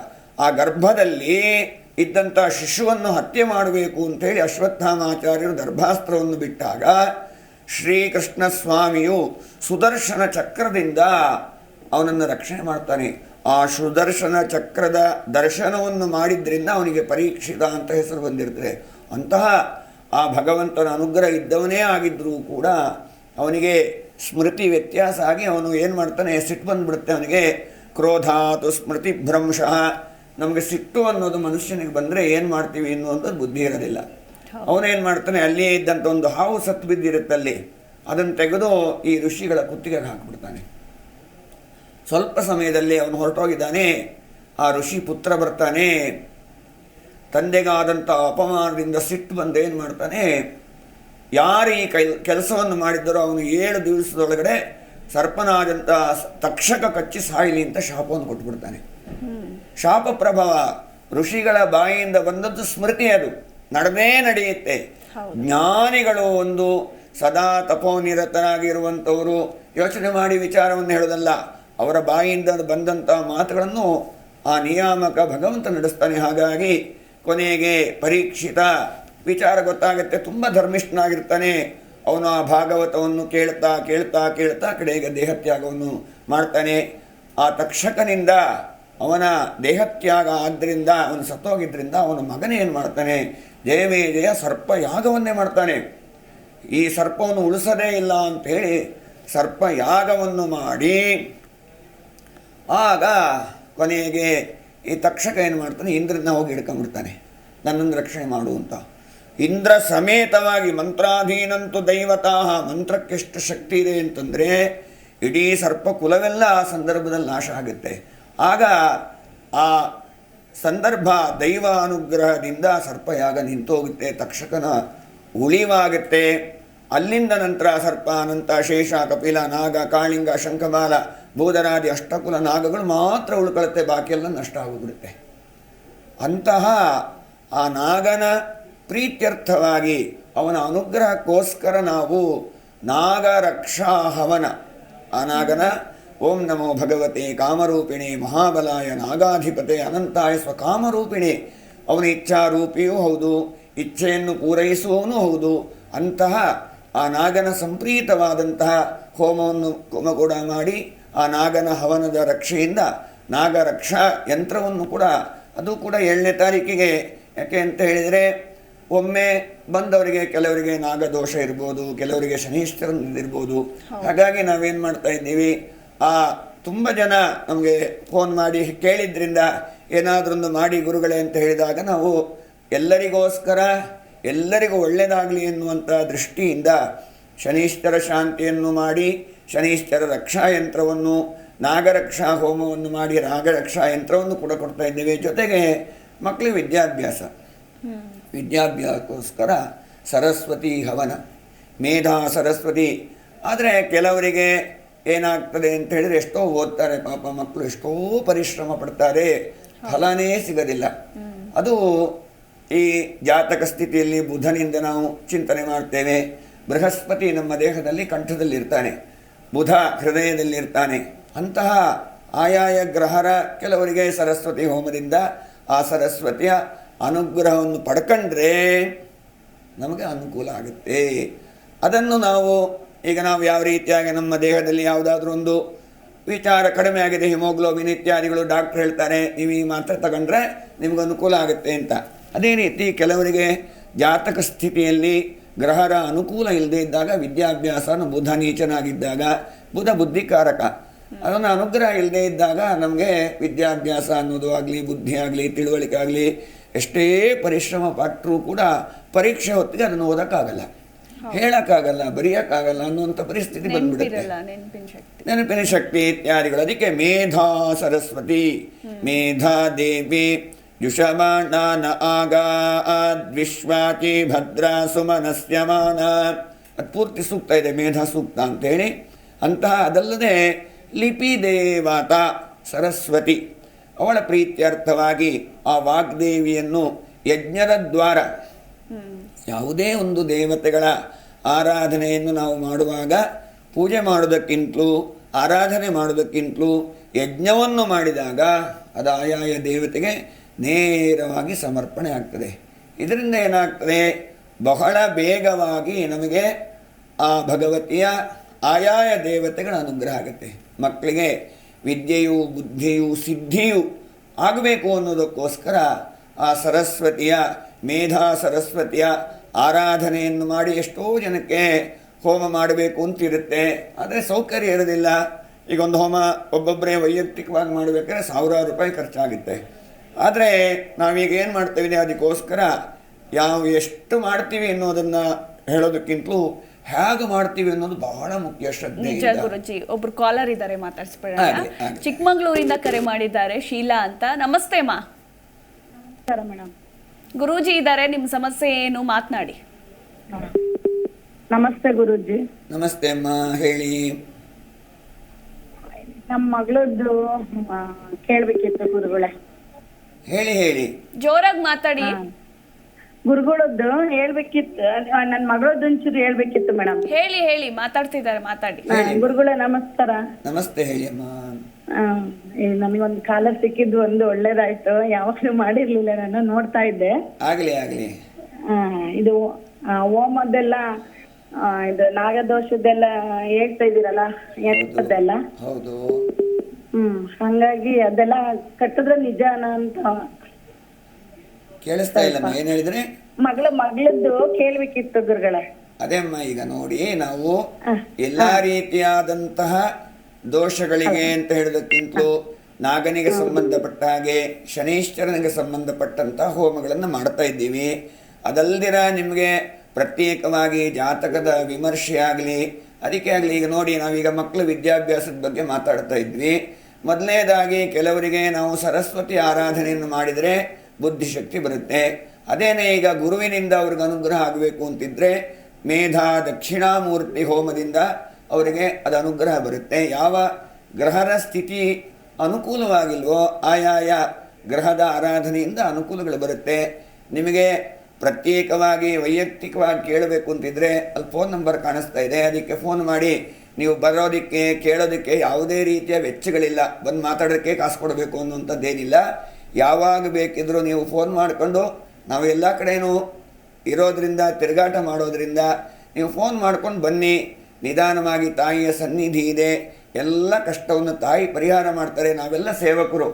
ಆ ಗರ್ಭದಲ್ಲಿ ಇದ್ದಂಥ ಶಿಶುವನ್ನು ಹತ್ಯೆ ಮಾಡಬೇಕು ಅಂಥೇಳಿ ಅಶ್ವತ್ಥಾಮಾಚಾರ್ಯರು ದರ್ಭಾಸ್ತ್ರವನ್ನು ಬಿಟ್ಟಾಗ ಶ್ರೀಕೃಷ್ಣ ಸ್ವಾಮಿಯು ಸುದರ್ಶನ ಚಕ್ರದಿಂದ ಅವನನ್ನು ರಕ್ಷಣೆ ಮಾಡ್ತಾನೆ. ಆ ಸುದರ್ಶನ ಚಕ್ರದ ದರ್ಶನವನ್ನು ಮಾಡಿದ್ರಿಂದ ಅವನಿಗೆ ಪರೀಕ್ಷಿತ ಅಂತ ಹೆಸರು ಬಂದಿರ್ತದೆ. ಅಂತಹ ಆ ಭಗವಂತನ ಅನುಗ್ರಹ ಇದ್ದವನೇ ಆಗಿದ್ದರೂ ಕೂಡ ಅವನಿಗೆ ಸ್ಮೃತಿ ವ್ಯತ್ಯಾಸ ಆಗಿ ಅವನು ಏನು ಮಾಡ್ತಾನೆ, ಸಿಟ್ಟು ಬಂದುಬಿಡುತ್ತೆ ಅವನಿಗೆ. ಕ್ರೋಧಾತು ಸ್ಮೃತಿ ಭ್ರಂಶಃ. ನಮಗೆ ಸಿಟ್ಟು ಅನ್ನೋದು ಮನುಷ್ಯನಿಗೆ ಬಂದರೆ ಏನು ಮಾಡ್ತೀವಿ ಅನ್ನುವಂಥದ್ದು ಬುದ್ಧಿ ಇರೋದಿಲ್ಲ. ಅವನೇನು ಮಾಡ್ತಾನೆ, ಅಲ್ಲಿಯೇ ಇದ್ದಂಥ ಒಂದು ಹಾವು ಸತ್ತು ಬಿದ್ದಿರುತ್ತೆ ಅಲ್ಲಿ, ಅದನ್ನು ತೆಗೆದು ಈ ಋಷಿಗಳ ಕುತ್ತಿಗೆಗೆ ಹಾಕಿಬಿಡ್ತಾನೆ. ಸ್ವಲ್ಪ ಸಮಯದಲ್ಲಿ ಅವನು ಹೊರಟೋಗಿದ್ದಾನೆ. ಆ ಋಷಿ ಪುತ್ರ ಬರ್ತಾನೆ. ತಂದೆಗಾದಂಥ ಅಪಮಾನದಿಂದ ಸಿಟ್ಟು ಬಂದು ಏನು ಮಾಡ್ತಾನೆ, ಯಾರು ಈ ಕೆಲಸವನ್ನು ಮಾಡಿದ್ದರೋ ಅವನು 7 ದಿವಸದೊಳಗಡೆ ಸರ್ಪನಾದಂಥ ತಕ್ಷಕ ಕಚ್ಚಿ ಸಾಯಲಿ ಅಂತ ಶಾಪವನ್ನು ಕೊಟ್ಬಿಡ್ತಾನೆ. ಶಾಪ ಪ್ರಭಾವ ಋಷಿಗಳ ಬಾಯಿಯಿಂದ ಬಂದದ್ದು ಸ್ಮೃತಿ, ಅದು ನಡೆಯುತ್ತೆ. ಜ್ಞಾನಿಗಳು ಒಂದು ಸದಾ ತಪೋನಿರತರಾಗಿರುವಂಥವರು ಯೋಚನೆ ಮಾಡಿ ವಿಚಾರವನ್ನು ಹೇಳೋದಲ್ಲ, ಅವರ ಬಾಯಿಯಿಂದ ಬಂದಂಥ ಮಾತುಗಳನ್ನು ಆ ನಿಯಾಮಕ ಭಗವಂತ ನಡೆಸ್ತಾನೆ. ಹಾಗಾಗಿ ಕೊನೆಗೆ ಪರೀಕ್ಷಿತ ವಿಚಾರ ಗೊತ್ತಾಗುತ್ತೆ, ತುಂಬ ಧರ್ಮಿಷ್ಠನಾಗಿರ್ತಾನೆ. ಅವನು ಆ ಭಾಗವತವನ್ನು ಕೇಳ್ತಾ ಕೇಳ್ತಾ ಕೇಳ್ತಾ ಕಡೆಗೆ ದೇಹತ್ಯಾಗವನ್ನು ಮಾಡ್ತಾನೆ. ಆ ತಕ್ಷಕನಿಂದ ಅವನ ದೇಹತ್ಯಾಗ ಆದ್ದರಿಂದ ಅವನು ಸತ್ತೋಗಿದ್ದರಿಂದ ಅವನ ಮಗನೇ ಏನು ಮಾಡ್ತಾನೆ, ಜಯವೇ ಜಯ ಸರ್ಪ ಯಾಗವನ್ನೇ ಮಾಡ್ತಾನೆ. ಈ ಸರ್ಪವನ್ನು ಉಳಿಸದೇ ಇಲ್ಲ ಅಂಥೇಳಿ ಸರ್ಪ ಯಾಗವನ್ನು ಮಾಡಿ ಆಗ ಕೊನೆಗೆ ಈ ತಕ್ಷಕ ಏನು ಮಾಡ್ತಾನೆ, ಇಂದ್ರನ ಹೋಗಿ ಹಿಡ್ಕೊಂಡ್ಬಿಡ್ತಾನೆ, ನನ್ನನ್ನು ರಕ್ಷಣೆ ಮಾಡು ಅಂತ. ಇಂದ್ರ ಸಮೇತವಾಗಿ ಮಂತ್ರಾಧೀನಂತು ದೈವತಾಹ, ಮಂತ್ರಕ್ಕೆಷ್ಟು ಶಕ್ತಿ ಇದೆ ಅಂತಂದರೆ ಇಡೀ ಸರ್ಪ ಕುಲವೆಲ್ಲ ಆ ಸಂದರ್ಭದಲ್ಲಿ ನಾಶ ಆಗುತ್ತೆ. ಆಗ ಆ ಸಂದರ್ಭ ದೈವ ಅನುಗ್ರಹದಿಂದ ಸರ್ಪಯಾಗ ನಿಂತೋಗುತ್ತೆ, ತಕ್ಷಕನ ಉಳಿವಾಗುತ್ತೆ. ಅಲ್ಲಿಂದ ನಂತರ ಸರ್ಪ, ಅನಂತ, ಶೇಷ, ಕಪಿಲ, ನಾಗ, ಕಾಳಿಂಗ, ಶಂಖಮಾಲ, ಭೂದರಾದಿ ಅಷ್ಟಕುಲ ನಾಗಗಳು ಮಾತ್ರ ಉಳ್ಕೊಳ್ಳುತ್ತೆ, ಬಾಕಿಯೆಲ್ಲ ನಷ್ಟ ಆಗಿಬಿಡುತ್ತೆ. ಅಂತಹ ಆ ನಾಗನ ಪ್ರೀತ್ಯರ್ಥವಾಗಿ ಅವನ ಅನುಗ್ರಹಕ್ಕೋಸ್ಕರ ನಾವು ನಾಗರಕ್ಷಾ ಹವನ, ಆ ನಾಗನ ಓಂ ನಮೋ ಭಗವತೆ ಕಾಮರೂಪಿಣಿ ಮಹಾಬಲಾಯ ನಾಗಾಧಿಪತೆ ಅನಂತಾಯ ಸ್ವಕಾಮರೂಪಿಣಿ, ಅವನ ಇಚ್ಛಾರೂಪಿಯೂ ಹೌದು, ಇಚ್ಛೆಯನ್ನು ಪೂರೈಸುವವನು ಹೌದು. ಅಂತಹ ಆ ನಾಗನ ಸಂಪ್ರೀತವಾದಂತಹ ಹೋಮವನ್ನು ಕೂಡ ಮಾಡಿ ಆ ನಾಗನ ಹವನದ ರಕ್ಷೆಯಿಂದ ನಾಗರಕ್ಷಾ ಯಂತ್ರವನ್ನು ಕೂಡ, ಅದು ಕೂಡ 7ನೇ ತಾರೀಕಿಗೆ, ಯಾಕೆ ಅಂತ ಹೇಳಿದರೆ ಒಮ್ಮೆ ಬಂದವರಿಗೆ ಕೆಲವರಿಗೆ ನಾಗದೋಷ ಇರ್ಬೋದು, ಕೆಲವರಿಗೆ ಶನೀಶ್ವರನಿರ್ಬೋದು. ಹಾಗಾಗಿ ನಾವೇನು ಮಾಡ್ತಾ ಇದ್ದೀವಿ, ಆ ತುಂಬ ಜನ ನಮಗೆ ಫೋನ್ ಮಾಡಿ ಕೇಳಿದ್ರಿಂದ ಏನಾದರೊಂದು ಮಾಡಿ ಗುರುಗಳೇ ಅಂತ ಹೇಳಿದಾಗ ನಾವು ಎಲ್ಲರಿಗೋಸ್ಕರ ಎಲ್ಲರಿಗೂ ಒಳ್ಳೆಯದಾಗಲಿ ಎನ್ನುವಂಥ ದೃಷ್ಟಿಯಿಂದ ಶನೀಶ್ವರ ಶಾಂತಿಯನ್ನು ಮಾಡಿ ಶನೀಶ್ವರ ರಕ್ಷಾ ಯಂತ್ರವನ್ನು, ನಾಗರಕ್ಷಾ ಹೋಮವನ್ನು ಮಾಡಿ ನಾಗರಕ್ಷಾ ಯಂತ್ರವನ್ನು ಕೂಡ ಕೊಡ್ತಾ ಇದ್ದೇವೆ. ಜೊತೆಗೆ ಮಕ್ಕಳಿಗೆ ವಿದ್ಯಾಭ್ಯಾಸಕ್ಕೋಸ್ಕರ ಸರಸ್ವತಿ ಹವನ, ಮೇಧಾ ಸರಸ್ವತಿ. ಆದರೆ ಕೆಲವರಿಗೆ ಏನಾಗ್ತದೆ ಅಂತ ಹೇಳಿದರೆ ಎಷ್ಟೋ ಓದ್ತಾರೆ ಪಾಪ ಮಕ್ಕಳು, ಎಷ್ಟೋ ಪರಿಶ್ರಮ ಪಡ್ತಾರೆ, ಫಲನೇ ಸಿಗೋದಿಲ್ಲ. ಅದು ಈ ಜಾತಕ ಸ್ಥಿತಿಯಲ್ಲಿ ಬುಧನಿಂದ ನಾವು ಚಿಂತನೆ ಮಾಡ್ತೇವೆ. ಬೃಹಸ್ಪತಿ ನಮ್ಮ ದೇಹದಲ್ಲಿ ಕಂಠದಲ್ಲಿರ್ತಾನೆ, ಬುಧ ಹೃದಯದಲ್ಲಿರ್ತಾನೆ. ಅಂತಹ ಆಯಾಯ ಗ್ರಹರ ಕೆಲವರಿಗೆ ಸರಸ್ವತಿ ಹೋಮದಿಂದ ಆ ಸರಸ್ವತಿಯ ಅನುಗ್ರಹವನ್ನು ಪಡ್ಕೊಂಡ್ರೆ ನಮಗೆ ಅನುಕೂಲ ಆಗುತ್ತೆ. ಅದನ್ನು ನಾವು ನಾವು ಯಾವ ರೀತಿಯಾಗಿ ನಮ್ಮ ದೇಹದಲ್ಲಿ ಯಾವುದಾದ್ರೂ ಒಂದು ವಿಚಾರ ಕಡಿಮೆ ಆಗಿದೆ, ಹಿಮೋಗ್ಲೋಬಿನ್ ಇತ್ಯಾದಿಗಳು, ಡಾಕ್ಟ್ರ್ ಹೇಳ್ತಾರೆ ನೀವು ಈ ಮಾತ್ರೆ ತಗೊಂಡ್ರೆ ನಿಮ್ಗೆ ಅನುಕೂಲ ಆಗುತ್ತೆ ಅಂತ. ಅದೇ ರೀತಿ ಕೆಲವರಿಗೆ ಜಾತಕ ಸ್ಥಿತಿಯಲ್ಲಿ ಗ್ರಹರ ಅನುಕೂಲ ಇಲ್ಲದೇ ಇದ್ದಾಗ, ವಿದ್ಯಾಭ್ಯಾಸನ ಬುಧ ನೀಚನಾಗಿದ್ದಾಗ, ಬುಧ ಬುದ್ಧಿಕಾರಕ, ಅದನ್ನು ಅನುಗ್ರಹ ಇಲ್ಲದೇ ಇದ್ದಾಗ ನಮಗೆ ವಿದ್ಯಾಭ್ಯಾಸ ಅನ್ನೋದು ಆಗಲಿ, ಬುದ್ಧಿ ಆಗಲಿ, ತಿಳುವಳಿಕೆ ಆಗಲಿ, ಎಷ್ಟೇ ಪರಿಶ್ರಮ ಪಟ್ಟರೂ ಕೂಡ ಪರೀಕ್ಷೆ ಹೊತ್ತಿಗೆ ಅದನ್ನು ಓದೋಕ್ಕಾಗಲ್ಲ, ಹೇಳೋಕ್ಕಾಗಲ್ಲ, ಬರೆಯೋಕ್ಕಾಗಲ್ಲ ಅನ್ನುವಂಥ ಪರಿಸ್ಥಿತಿ ಬಂದ್ಬಿಡುತ್ತೆ. ನೆನಪಿನ ಶಕ್ತಿ ಇತ್ಯಾದಿಗಳು. ಅದಕ್ಕೆ ಮೇಧಾ ಸರಸ್ವತಿ, ಮೇಧಾ ದೇವಿ ಜುಷಮಾಣಾನ ಆಗಾದ್ವಿಶ್ವಾಚಿ ಭದ್ರಾ ಸುಮನಸ್ಯಮಾನ. ಅದು ಪೂರ್ತಿ ಸೂಕ್ತ ಇದೆ, ಮೇಧಾ ಸೂಕ್ತ ಅಂತೇಳಿ. ಅಂತಹ ಅದಲ್ಲದೆ ಲಿಪಿ ದೇವತ ಸರಸ್ವತಿ, ಅವಳ ಪ್ರೀತ್ಯರ್ಥವಾಗಿ ಆ ವಾಗ್ದೇವಿಯನ್ನು ಯಜ್ಞದ ದ್ವಾರ, ಯಾವುದೇ ಒಂದು ದೇವತೆಗಳ ಆರಾಧನೆಯನ್ನು ನಾವು ಮಾಡುವಾಗ ಪೂಜೆ ಮಾಡೋದಕ್ಕಿಂತಲೂ ಆರಾಧನೆ ಮಾಡೋದಕ್ಕಿಂತಲೂ ಯಜ್ಞವನ್ನು ಮಾಡಿದಾಗ ಅದು ಆಯಾಯ ದೇವತೆಗೆ ನೇರವಾಗಿ ಸಮರ್ಪಣೆ ಆಗ್ತದೆ. ಇದರಿಂದ ಏನಾಗ್ತದೆ, ಬಹಳ ಬೇಗವಾಗಿ ನಮಗೆ ಆ ಭಗವತಿಯ ಆಯಾಯ ದೇವತೆಗಳ ಅನುಗ್ರಹ ಆಗುತ್ತೆ. ಮಕ್ಕಳಿಗೆ ವಿದ್ಯೆಯು ಬುದ್ಧಿಯು ಸಿದ್ಧಿಯು ಆಗಬೇಕು ಅನ್ನೋದಕ್ಕೋಸ್ಕರ ಆ ಸರಸ್ವತಿಯ ಮೇಧಾ ಸರಸ್ವತಿಯ ಆರಾಧನೆಯನ್ನು ಮಾಡಿ ಎಷ್ಟೋ ಜನಕ್ಕೆ ಹೋಮ ಮಾಡಬೇಕು ಅಂತಿರುತ್ತೆ. ಆದರೆ ಸೌಕರ್ಯ ಇರೋದಿಲ್ಲ. ಈಗ ಒಂದು ಹೋಮ ಒಬ್ಬೊಬ್ಬರೇ ವೈಯಕ್ತಿಕವಾಗಿ ಮಾಡಬೇಕಾದ್ರೆ ಸಾವಿರಾರು ರೂಪಾಯಿ ಖರ್ಚಾಗುತ್ತೆ. ಆದರೆ ನಾವೀಗ ಏನು ಮಾಡ್ತೀವಿ, ಅದಕ್ಕೋಸ್ಕರ ಎಷ್ಟು ಮಾಡ್ತೀವಿ ಅನ್ನೋದನ್ನು ಹೇಳೋದಕ್ಕಿಂತಲೂ ಹೇಗೆ ಮಾಡ್ತೀವಿ ಅನ್ನೋದು ಬಹಳ ಮುಖ್ಯ. ಶ್ರದ್ಧೆ. ನಿಜ ಗುರುಜಿ. ಒಬ್ರು ಕಾಲರ್ ಇದ್ದಾರೆ, ಮಾತಾಡ್ಸ್ಬೇಡ. ಆಗ್ಲಿ. ಚಿಕ್ಕಮಗಳೂರಿಂದ ಕರೆ ಮಾಡಿದ್ದಾರೆ, ಶೀಲಾ ಅಂತ. ನಮಸ್ತೆ ಮಾ. ಮೇಡಮ್, ಗುರೂಜಿ ಇದ್ದಾರೆ, ನಿಮ್ಮ ಸಮಸ್ಯೆ ಏನು ಮಾತನಾಡಿ. ನಮಸ್ತೆ ಗುರೂಜಿ. ನಮಸ್ತೆ ಅಮ್ಮ, ಹೇಳಿ. ನಮ್ಮ ಮಗಳದ್ದು ಕೇಳ್ಬೇಕಿತ್ತು ಗುರುಗಳೇ. ಹೇಳಿ ಹೇಳಿ. ಜೋರಾಗಿ ಮಾತಾಡಿ. ಗುರುಗಳದ್ದು ಹೇಳ್ಬೇಕಿತ್ತು, ನನ್ನ ಮಗಳದ್ದು ಒಂಚೂರು ಹೇಳ್ಬೇಕಿತ್ತು ಮೇಡಮ್. ಹೇಳಿ ಹೇಳಿ, ಮಾತಾಡ್ತಿದ್ದಾರೆ, ಮಾತಾಡಿ. ಗುರುಗಳೇ ನಮಸ್ಕಾರ. ನಮಸ್ತೆ, ಹೇಳಿ ಅಮ್ಮ. ನನಗೊಂದು ಕಾಲರ್ ಸಿಕ್ಕಿದ್ದು ಒಂದು ಒಳ್ಳೇದಾಯ್ತು. ಯಾವಾಗಲೂ ಮಾಡಿರ್ಲಿಲ್ಲ, ನಾನು ನೋಡ್ತಾ ಇದ್ದೆ. ಆಗಲಿ ಆಗಲಿ. ಇದು ಹೋಮದ್ದೆಲ್ಲ, ಇದು ನಾಗದೋಷದ್ದೆಲ್ಲ ಹೇಳ್ತಾ ಇದ್ದೀರಲ್ಲ, ಯಂತ್ರದ್ದೆಲ್ಲ. ಹೌದು. ಹಂಗಾಗಿ ಅದೆಲ್ಲ ಕಟ್ಟಿದ್ರೆ ನಿಜಾನ ಅಂತ ಕೇಳಿಸ್ತಾ ಇಲ್ಲಮ್ಮ, ಏನು ಹೇಳಿದ್ರೆ? ಮಗಳದ್ದು ಕೇಳ್ಬೇಕಿತ್ತು ಗುರುಗಳೇ. ಅದೇ ಅಮ್ಮ, ಈಗ ನೋಡಿ, ನಾವು ಎಲ್ಲಾ ರೀತಿಯಾದಂತಹ ದೋಷಗಳಿಗೆ ಅಂತ ಹೇಳೋದಕ್ಕಿಂತಲೂ ನಾಗನಿಗೆ ಸಂಬಂಧಪಟ್ಟ ಹಾಗೆ ಶನೀಶ್ವರನಿಗೆ ಸಂಬಂಧಪಟ್ಟಂತಹ ಹೋಮಗಳನ್ನು ಮಾಡ್ತಾ ಇದ್ದೀವಿ. ಅದಲ್ದಿರ ನಿಮಗೆ ಪ್ರತ್ಯೇಕವಾಗಿ ಜಾತಕದ ವಿಮರ್ಶೆ ಆಗಲಿ ಅದಕ್ಕೆ ಆಗಲಿ. ಈಗ ನೋಡಿ, ನಾವೀಗ ಮಕ್ಕಳ ವಿದ್ಯಾಭ್ಯಾಸದ ಬಗ್ಗೆ ಮಾತಾಡ್ತಾ ಇದ್ವಿ. ಮೊದಲನೇದಾಗಿ ಕೆಲವರಿಗೆ ನಾವು ಸರಸ್ವತಿ ಆರಾಧನೆಯನ್ನು ಮಾಡಿದರೆ ಬುದ್ಧಿಶಕ್ತಿ ಬರುತ್ತೆ. ಅದೇನೇ ಈಗ ಗುರುವಿನಿಂದ ಅವ್ರಿಗೆ ಅನುಗ್ರಹ ಆಗಬೇಕು ಅಂತಿದ್ರೆ ಮೇಧಾ ದಕ್ಷಿಣಾಮೂರ್ತಿ ಹೋಮದಿಂದ ಅವರಿಗೆ ಅದು ಅನುಗ್ರಹ ಬರುತ್ತೆ. ಯಾವ ಗ್ರಹದ ಸ್ಥಿತಿ ಅನುಕೂಲವಾಗಿಲ್ವೋ ಆಯಾಯ ಗ್ರಹದ ಆರಾಧನೆಯಿಂದ ಅನುಕೂಲಗಳು ಬರುತ್ತೆ. ನಿಮಗೆ ಪ್ರತ್ಯೇಕವಾಗಿ ವೈಯಕ್ತಿಕವಾಗಿ ಕೇಳಬೇಕು ಅಂತಿದ್ರೆ ಅಲ್ಲಿ ಫೋನ್ ನಂಬರ್ ಕಾಣಿಸ್ತಾ ಇದೆ, ಅದಕ್ಕೆ ಫೋನ್ ಮಾಡಿ ನೀವು ಬರೋದಕ್ಕೆ ಕೇಳೋದಕ್ಕೆ ಯಾವುದೇ ರೀತಿಯ ವೆಚ್ಚಗಳಿಲ್ಲ. ಬಂದು ಮಾತಾಡೋಕ್ಕೆ ಕಾಸು ಕೊಡಬೇಕು ಅನ್ನುವಂಥದ್ದೇನಿಲ್ಲ. ಯಾವಾಗ ಬೇಕಿದ್ರೂ ನೀವು ಫೋನ್ ಮಾಡಿಕೊಂಡು, ನಾವು ಎಲ್ಲ ಕಡೆಯೂ ಇರೋದರಿಂದ ತಿರುಗಾಟ ಮಾಡೋದರಿಂದ ನೀವು ಫೋನ್ ಮಾಡ್ಕೊಂಡು ಬನ್ನಿ. ನಿಧಾನವಾಗಿ ತಾಯಿಯ ಸನ್ನಿಧಿ ಇದೆ, ಎಲ್ಲ ಕಷ್ಟವನ್ನು ತಾಯಿ ಪರಿಹಾರ ಮಾಡ್ತಾರೆ. ನಾವೆಲ್ಲ ಸೇವಕರು,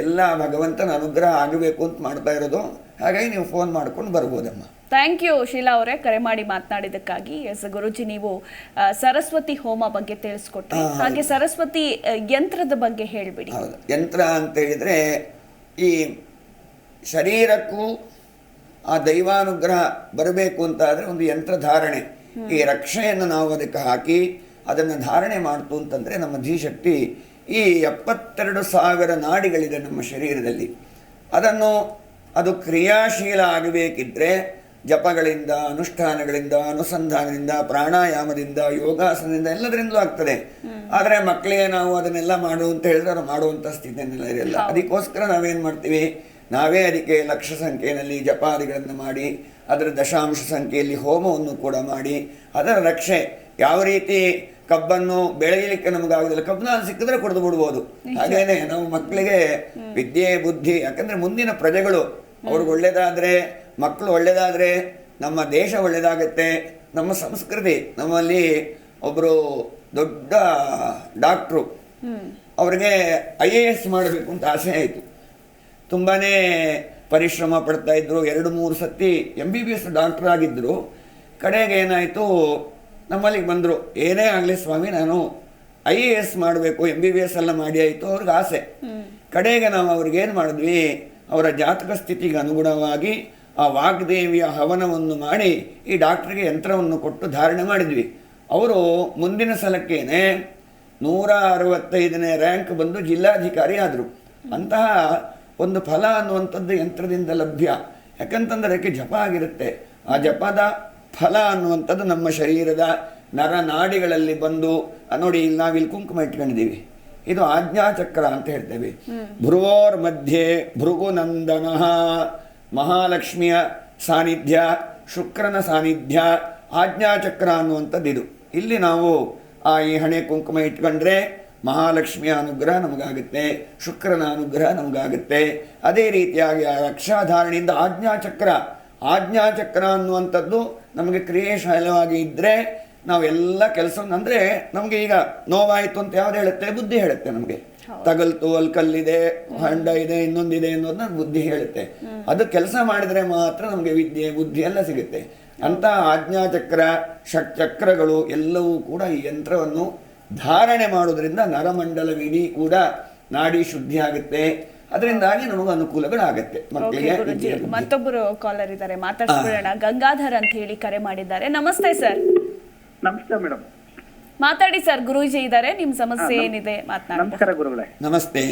ಎಲ್ಲ ಭಗವಂತನ ಅನುಗ್ರಹ ಆಗಬೇಕು ಅಂತ ಮಾಡ್ತಾ ಇರೋದು. ಹಾಗಾಗಿ ನೀವು ಫೋನ್ ಮಾಡ್ಕೊಂಡು ಬರ್ಬೋದಮ್ಮ. ಥ್ಯಾಂಕ್ ಯು ಶೀಲಾ ಅವರೇ, ಕರೆ ಮಾಡಿ ಮಾತನಾಡಿದ್ದಕ್ಕಾಗಿ. ಎಸ್ ಗುರುಜಿ, ನೀವು ಸರಸ್ವತಿ ಹೋಮ ಬಗ್ಗೆ ತಿಳಿಸ್ಕೊಟ್ರಿ, ಹಾಗೆ ಸರಸ್ವತಿ ಯಂತ್ರದ ಬಗ್ಗೆ ಹೇಳಿಬಿಡಿ. ಹೌದು, ಯಂತ್ರ ಅಂತ ಹೇಳಿದರೆ ಈ ಶರೀರಕ್ಕೂ ಆ ದೈವಾನುಗ್ರಹ ಬರಬೇಕು ಅಂತ ಆದರೆ ಒಂದು ಯಂತ್ರ ಧಾರಣೆ. ಈ ರಕ್ಷೆಯನ್ನು ನಾವು ಅದಕ್ಕೆ ಹಾಕಿ ಅದನ್ನು ಧಾರಣೆ ಮಾಡ್ತು ಅಂತಂದರೆ ನಮ್ಮ ಧೀಶಕ್ತಿ, ಈ 72,000 ನಾಡಿಗಳಿದೆ ನಮ್ಮ ಶರೀರದಲ್ಲಿ. ಅದು ಕ್ರಿಯಾಶೀಲ ಆಗಬೇಕಿದ್ರೆ ಜಪಗಳಿಂದ, ಅನುಷ್ಠಾನಗಳಿಂದ, ಅನುಸಂಧಾನದಿಂದ, ಪ್ರಾಣಾಯಾಮದಿಂದ, ಯೋಗಾಸನದಿಂದ ಎಲ್ಲದರಿಂದಲೂ ಆಗ್ತದೆ. ಆದರೆ ಮಕ್ಕಳಿಗೆ ನಾವು ಅದನ್ನೆಲ್ಲ ಮಾಡು ಅಂತ ಹೇಳಿದ್ರೆ ಅದು ಮಾಡುವಂಥ ಸ್ಥಿತಿಯನ್ನೆಲ್ಲ ಇರಲ್ಲ. ಅದಕ್ಕೋಸ್ಕರ ನಾವೇನು ಮಾಡ್ತೀವಿ, ನಾವೇ ಅದಕ್ಕೆ ಲಕ್ಷ ಸಂಖ್ಯೆಯಲ್ಲಿ ಜಪಾದಿಗಳನ್ನು ಮಾಡಿ ಅದರ ದಶಾಂಶ ಸಂಖ್ಯೆಯಲ್ಲಿ ಹೋಮವನ್ನು ಕೂಡ ಮಾಡಿ ಅದರ ರಕ್ಷೆ. ಯಾವ ರೀತಿ ಕಬ್ಬನ್ನು ಬೆಳೆಯಲಿಕ್ಕೆ ನಮಗಾಗೋದಿಲ್ಲ, ಕಬ್ಬನ್ನ ಸಿಕ್ಕಿದ್ರೆ ಕುಡಿದು ಬಿಡ್ಬೋದು. ಹಾಗೇನೆ ನಾವು ಮಕ್ಕಳಿಗೆ ವಿದ್ಯೆ ಬುದ್ಧಿ, ಯಾಕಂದರೆ ಮುಂದಿನ ಪ್ರಜೆಗಳು ಅವ್ರಿಗೆ ಒಳ್ಳೆಯದಾದರೆ, ಮಕ್ಕಳು ಒಳ್ಳೆಯದಾದರೆ ನಮ್ಮ ದೇಶ ಒಳ್ಳೆಯದಾಗತ್ತೆ. ನಮ್ಮ ಸಂಸ್ಕೃತಿ, ನಮ್ಮಲ್ಲಿ ಒಬ್ಬರು ದೊಡ್ಡ ಡಾಕ್ಟ್ರು, ಅವ್ರಿಗೆ IAS ಮಾಡಬೇಕು ಅಂತ ಆಸೆ ಆಯಿತು. ತುಂಬಾ ಪರಿಶ್ರಮ ಪಡ್ತಾಯಿದ್ರು, 2-3 ಸತಿ MBBS ಡಾಕ್ಟ್ರ್ ಆಗಿದ್ದರು. ಕಡೆಗೆ ಏನಾಯಿತು, ನಮ್ಮಲ್ಲಿಗೆ ಬಂದರು. ಏನೇ ಆಗಲಿ ಸ್ವಾಮಿ, ನಾನು IAS ಮಾಡಬೇಕು, MBBS ಎಲ್ಲ ಮಾಡಿ ಆಯಿತು ಅವ್ರಿಗೆ ಆಸೆ. ಕಡೆಗೆ ನಾವು ಅವ್ರಿಗೇನು ಮಾಡಿದ್ವಿ, ಅವರ ಜಾತಕ ಸ್ಥಿತಿಗೆ ಅನುಗುಣವಾಗಿ ಆ ವಾಗ್ದೇವಿಯ ಹವನವನ್ನು ಮಾಡಿ ಈ ಡಾಕ್ಟ್ರಿಗೆ ಯಂತ್ರವನ್ನು ಕೊಟ್ಟು ಧಾರಣೆ ಮಾಡಿದ್ವಿ. ಅವರು ಮುಂದಿನ ಸಲಕ್ಕೇನೆ 165ನೇ ರ್ಯಾಂಕ್ ಬಂದು ಜಿಲ್ಲಾಧಿಕಾರಿ ಆದರು. ಅಂತಹ ಒಂದು ಫಲ ಅನ್ನುವಂಥದ್ದು ಯಂತ್ರದಿಂದ ಲಭ್ಯ. ಯಾಕಂತಂದರೆ ಅದಕ್ಕೆ ಜಪ ಆಗಿರುತ್ತೆ. ಆ ಜಪದ ಫಲ ಅನ್ನುವಂಥದ್ದು ನಮ್ಮ ಶರೀರದ ನರನಾಡಿಗಳಲ್ಲಿ ಬಂದು, ನೋಡಿ ಇಲ್ಲಿ ನಾವಿಲ್ಲಿ ಕುಂಕುಮ ಇಟ್ಕೊಂಡಿದ್ದೀವಿ, ಇದು ಆಜ್ಞಾಚಕ್ರ ಅಂತ ಹೇಳ್ತೇವೆ. ಭ್ರುವೋರ್ ಮಧ್ಯೆ ಭೃಗುನಂದನ, ಮಹಾಲಕ್ಷ್ಮಿಯ ಸಾನ್ನಿಧ್ಯ, ಶುಕ್ರನ ಸಾನ್ನಿಧ್ಯ, ಆಜ್ಞಾಚಕ್ರ ಅನ್ನುವಂಥದ್ದು ಇದು. ಇಲ್ಲಿ ನಾವು ಈ ಹಣೆ ಕುಂಕುಮ ಇಟ್ಕೊಂಡ್ರೆ ಮಹಾಲಕ್ಷ್ಮಿಯ ಅನುಗ್ರಹ ನಮಗಾಗುತ್ತೆ, ಶುಕ್ರನ ಅನುಗ್ರಹ ನಮಗಾಗುತ್ತೆ. ಅದೇ ರೀತಿಯಾಗಿ ಆ ರಕ್ಷಾಧಾರಣೆಯಿಂದ ಆಜ್ಞಾಚಕ್ರ ಅನ್ನುವಂಥದ್ದು ನಮಗೆ ಕ್ರಿಯಾಶೀಲವಾಗಿ ಇದ್ದರೆ ನಾವೆಲ್ಲ ಕೆಲಸವನ್ನು ಅಂದರೆ ನಮಗೆ ಈಗ ನೋವಾಯಿತು ಅಂತ ಯಾವ್ದು ಹೇಳುತ್ತೆ? ಬುದ್ಧಿ ಹೇಳುತ್ತೆ ನಮಗೆ. ತಗಲ್ತು, ಅಲ್ಲಿ ಕಲ್ಲಿದೆ, ಹೊಂಡ ಇದೆ, ಇನ್ನೊಂದಿದೆ ಅನ್ನೋದನ್ನ ಬುದ್ಧಿ ಹೇಳುತ್ತೆ. ಅದು ಕೆಲಸ ಮಾಡಿದರೆ ಮಾತ್ರ ನಮಗೆ ವಿದ್ಯೆ ಬುದ್ಧಿ ಎಲ್ಲ ಸಿಗುತ್ತೆ. ಅಂತ ಆಜ್ಞಾಚಕ್ರ ಷಟ್ಚಕ್ರಗಳು ಎಲ್ಲವೂ ಕೂಡ ಈ ಯಂತ್ರವನ್ನು ಧಾರಣೆ ಮಾಡೋದ್ರಿಂದ ನರಮಂಡಲವಿಡೀ ಕೂಡ ನಾಡಿ ಶುದ್ಧಿ ಆಗುತ್ತೆ. ಅದರಿಂದಾಗಿ ನಮಗೆ ಅನುಕೂಲಗಳಾಗತ್ತೆ ಮಕ್ಕಳಿಗೆ. ಮತ್ತೊಬ್ಬರು ಕಾಲರ್ ಇದ್ದಾರೆ, ಮಾತಾಡ್ಸ್ಬಿಡೋಣ. ಗಂಗಾಧರ್ ಅಂತ ಹೇಳಿ ಕರೆ ಮಾಡಿದ್ದಾರೆ. ನಮಸ್ತೆ ಸರ್. ನಮಸ್ತೆ ಮೇಡಮ್. ಮಾತಾಡಿ ಸರ್, ಗುರೂಜಿ ಇದ್ದಾರೆ, ನಿಮ್ ಸಮಸ್ಯೆ ಏನಿದೆ ಮಾತನಾಡಿ. ನಮಸ್ಕಾರ ಗುರುಗಳೇ. ನಮಸ್ತೆ.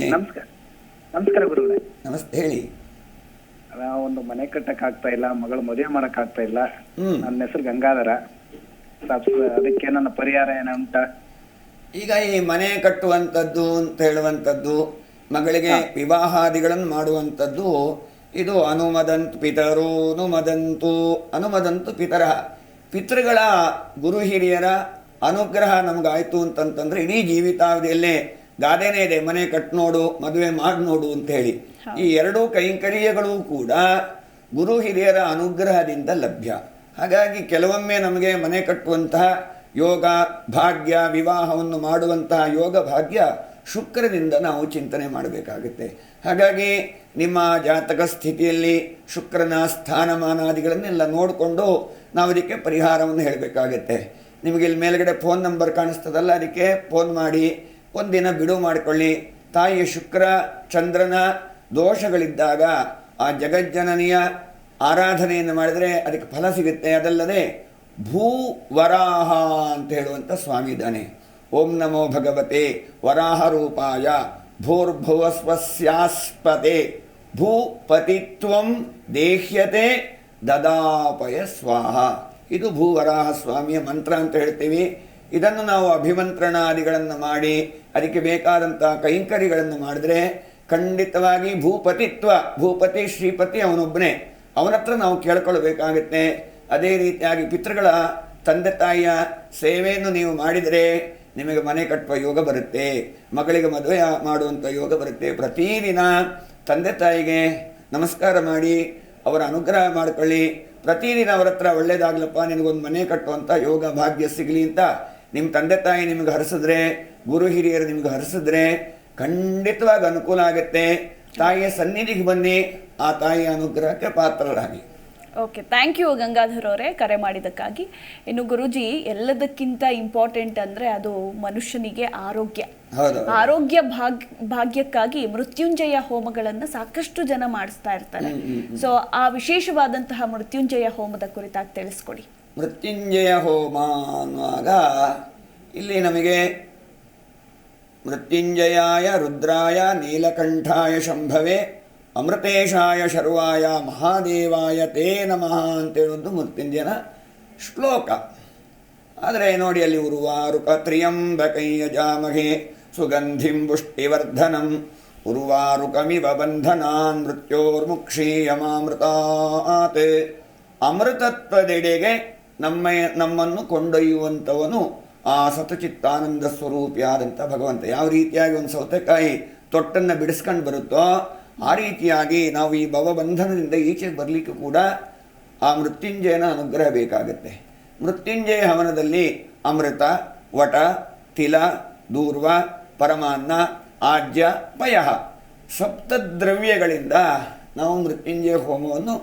ನಮಸ್ಕಾರ ಗುರುಗಳೇ. ನಮಸ್ತೆ, ಹೇಳಿ. ಒಂದು ಮನೆ ಕಟ್ಟಕ್ ಆಗ್ತಾ ಇಲ್ಲ, ಮಗಳು ಮದುವೆ ಮಾಡಕ್ ಆಗ್ತಾ ಇಲ್ಲ. ನನ್ನ ಹೆಸರು ಗಂಗಾಧರ. ಅದಕ್ಕೆ ನನ್ನ ಪರಿಹಾರ ಏನುಂಟ? ಈಗ ಈ ಮನೆ ಕಟ್ಟುವಂಥದ್ದು ಅಂತ ಹೇಳುವಂಥದ್ದು, ಮಗಳಿಗೆ ವಿವಾಹಾದಿಗಳನ್ನು ಮಾಡುವಂಥದ್ದು, ಇದು ಅನುಮದಂತು ಪಿತರೋ ಅನುಮದಂತು ಅನುಮದಂತು ಪಿತರ. ಪಿತೃಗಳ ಗುರು ಹಿರಿಯರ ಅನುಗ್ರಹ ನಮಗಾಯ್ತು ಅಂತಂತಂದ್ರೆ ಇಡೀ ಜೀವಿತಾವಧಿಯಲ್ಲೇ ಗಾದೆನೇ ಇದೆ, ಮನೆ ಕಟ್ ನೋಡು, ಮದುವೆ ಮಾಡಿ ನೋಡು ಅಂತ ಹೇಳಿ. ಈ ಎರಡೂ ಕೈಂಕರ್ಯಗಳು ಕೂಡ ಗುರು ಹಿರಿಯರ ಅನುಗ್ರಹದಿಂದ ಲಭ್ಯ. ಹಾಗಾಗಿ ಕೆಲವೊಮ್ಮೆ ನಮಗೆ ಮನೆ ಕಟ್ಟುವಂತಹ ಯೋಗ ಭಾಗ್ಯ, ವಿವಾಹವನ್ನು ಮಾಡುವಂತಹ ಯೋಗ ಭಾಗ್ಯ ಶುಕ್ರದಿಂದ ನಾವು ಚಿಂತನೆ ಮಾಡಬೇಕಾಗುತ್ತೆ. ಹಾಗಾಗಿ ನಿಮ್ಮ ಜಾತಕ ಸ್ಥಿತಿಯಲ್ಲಿ ಶುಕ್ರನ ಸ್ಥಾನಮಾನಾದಿಗಳನ್ನೆಲ್ಲ ನೋಡಿಕೊಂಡು ನಾವು ಅದಕ್ಕೆ ಪರಿಹಾರವನ್ನು ಹೇಳಬೇಕಾಗತ್ತೆ. ನಿಮಗೆ ಇಲ್ಲಿ ಮೇಲ್ಗಡೆ ಫೋನ್ ನಂಬರ್ ಕಾಣಿಸ್ತದಲ್ಲ, ಅದಕ್ಕೆ ಫೋನ್ ಮಾಡಿ ಒಂದಿನ ಬಿಡುವು ಮಾಡಿಕೊಳ್ಳಿ. ತಾಯಿಯ ಶುಕ್ರ ಚಂದ್ರನ ದೋಷಗಳಿದ್ದಾಗ ಆ ಜಗಜ್ಜನನಿಯ ಆರಾಧನೆಯನ್ನು ಮಾಡಿದರೆ ಅದಕ್ಕೆ ಫಲ ಸಿಗುತ್ತೆ. ಅದಲ್ಲದೆ ಭೂವರಾಹ ಅಂತ ಹೇಳುವಂಥ ಸ್ವಾಮಿ ಇದ್ದಾನೆ. ಓಂ ನಮೋ ಭಗವತೆ ವರಾಹ ರೂಪಾಯ ಭೂರ್ಭುವಸ್ವಸ್ಯಾಸ್ಪತೆ ಭೂಪತಿತ್ವಂ ದೇಹ್ಯತೆ ದದಾಪಯ ಸ್ವಾಹ. ಇದು ಭೂವರಾಹ ಸ್ವಾಮಿಯ ಮಂತ್ರ ಅಂತ ಹೇಳ್ತೀವಿ. ಇದನ್ನು ನಾವು ಅಭಿಮಂತ್ರಣಾದಿಗಳನ್ನು ಮಾಡಿ ಅದಕ್ಕೆ ಬೇಕಾದಂಥ ಕೈಂಕರ್ಯಗಳನ್ನು ಮಾಡಿದ್ರೆ ಖಂಡಿತವಾಗಿ ಭೂಪತಿತ್ವ, ಭೂಪತಿ ಶ್ರೀಪತಿ ಅವನೊಬ್ಬನೇ, ಅವನ ಹತ್ರ ನಾವು ಕೇಳ್ಕೊಳ್ಬೇಕಾಗತ್ತೆ. ಅದೇ ರೀತಿಯಾಗಿ ಪಿತೃಗಳ ತಂದೆ ತಾಯಿಯ ಸೇವೆಯನ್ನು ನೀವು ಮಾಡಿದರೆ ನಿಮಗೆ ಮನೆ ಕಟ್ಟುವ ಯೋಗ ಬರುತ್ತೆ, ಮಗಳಿಗೆ ಮದುವೆ ಮಾಡುವಂಥ ಯೋಗ ಬರುತ್ತೆ. ಪ್ರತಿದಿನ ತಂದೆ ತಾಯಿಗೆ ನಮಸ್ಕಾರ ಮಾಡಿ ಅವರ ಅನುಗ್ರಹ ಮಾಡಿಕೊಳ್ಳಿ. ಪ್ರತಿದಿನ ಅವರ ಹತ್ರ ಒಳ್ಳೇದಾಗ್ಲಪ್ಪ, ನಿನಗೊಂದು ಮನೆ ಕಟ್ಟುವಂಥ ಯೋಗ ಭಾಗ್ಯ ಸಿಗಲಿ ಅಂತ ನಿಮ್ಮ ತಂದೆ ತಾಯಿ ನಿಮಗೆ ಹರಿಸಿದ್ರೆ, ಗುರು ಹಿರಿಯರು ನಿಮ್ಗೆ ಹರಿಸಿದ್ರೆ ಖಂಡಿತವಾಗಿ ಅನುಕೂಲ ಆಗುತ್ತೆ. ತಾಯಿಯ ಸನ್ನಿಧಿಗೆ ಬನ್ನಿ, ಆ ತಾಯಿಯ ಅನುಗ್ರಹಕ್ಕೆ ಪಾತ್ರರಾಗಿ. ಓಕೆ, ಥ್ಯಾಂಕ್ ಯು ಗಂಗಾಧರ್ ಅವರೇ ಕರೆ ಮಾಡಿದ್ದಕ್ಕಾಗಿ. ಇನ್ನು ಗುರುಜಿ, ಎಲ್ಲದಕ್ಕಿಂತ ಇಂಪಾರ್ಟೆಂಟ್ ಅಂದರೆ ಅದು ಮನುಷ್ಯನಿಗೆ ಆರೋಗ್ಯ. ಆರೋಗ್ಯ ಭಾಗ್ಯಕ್ಕಾಗಿ ಮೃತ್ಯುಂಜಯ ಹೋಮಗಳನ್ನು ಸಾಕಷ್ಟು ಜನ ಮಾಡಿಸ್ತಾ ಇರ್ತಾರೆ. ಸೊ ಆ ವಿಶೇಷವಾದಂತಹ ಮೃತ್ಯುಂಜಯ ಹೋಮದ ಕುರಿತಾಗಿ ತಿಳಿಸ್ಕೊಡಿ. ಮೃತ್ಯುಂಜಯ ಹೋಮ ಅನ್ನುವಾಗ ಇಲ್ಲಿ ನಮಗೆ ಮೃತ್ಯುಂಜಯಾಯ ರುದ್ರಾಯ ನೀಲಕಂಠಾಯ ಶಂಭವೆ ಅಮೃತೇಶಾಯ ಶರ್ವಾಯ ಮಹಾದೇವಾಯ ತೇ ನಮಃ ಅಂತೇಳೊಂದು ಮೃತ್ಯುಂಜಯನ ಶ್ಲೋಕ. ಆದರೆ ನೋಡಿ ಅಲ್ಲಿ ಉರ್ವಾರುಕ ತ್ರ್ಯಂಬಕೈ ಯಜಾಮಹೇ ಸುಗಂಧಿಂ ಪುಷ್ಟಿವರ್ಧನಂ ಉರ್ವಾರುಕಮಿವ ಬಂಧನಾನ್ ಮೃತ್ಯೋರ್ಮುಕ್ಷೀಯಮಾಮೃತಾತ್. ಅಮೃತತ್ವದೆಡೆಗೆ ನಮ್ಮನ್ನು ಕೊಂಡೊಯ್ಯುವಂಥವನು ಆ ಸತಚಿತ್ತಾನಂದ ಸ್ವರೂಪಿಯಾದಂಥ ಭಗವಂತ. ಯಾವ ರೀತಿಯಾಗಿ ಒಂದು ಸೌತೆಕಾಯಿ ತೊಟ್ಟನ್ನು ಬಿಡಿಸ್ಕೊಂಡು ಬರುತ್ತೋ ಆ ರೀತಿಯಾಗಿ ನಾವು ಈ ಭವಬಂಧನದಿಂದ ಈಚೆಗೆ ಬರಲಿಕ್ಕೂ ಕೂಡ ಆ ಮೃತ್ಯುಂಜಯನ ಅನುಗ್ರಹ ಬೇಕಾಗುತ್ತೆ. ಮೃತ್ಯುಂಜಯ ಹವನದಲ್ಲಿ ಅಮೃತ, ವಟ, ತಿಲ, ದೂರ್ವ, ಪರಮಾನ್ನ, ಆಜ್ಯ, ಪಯಃ ಸಪ್ತದ್ರವ್ಯಗಳಿಂದ ನಾವು ಮೃತ್ಯುಂಜಯ ಹೋಮವನ್ನು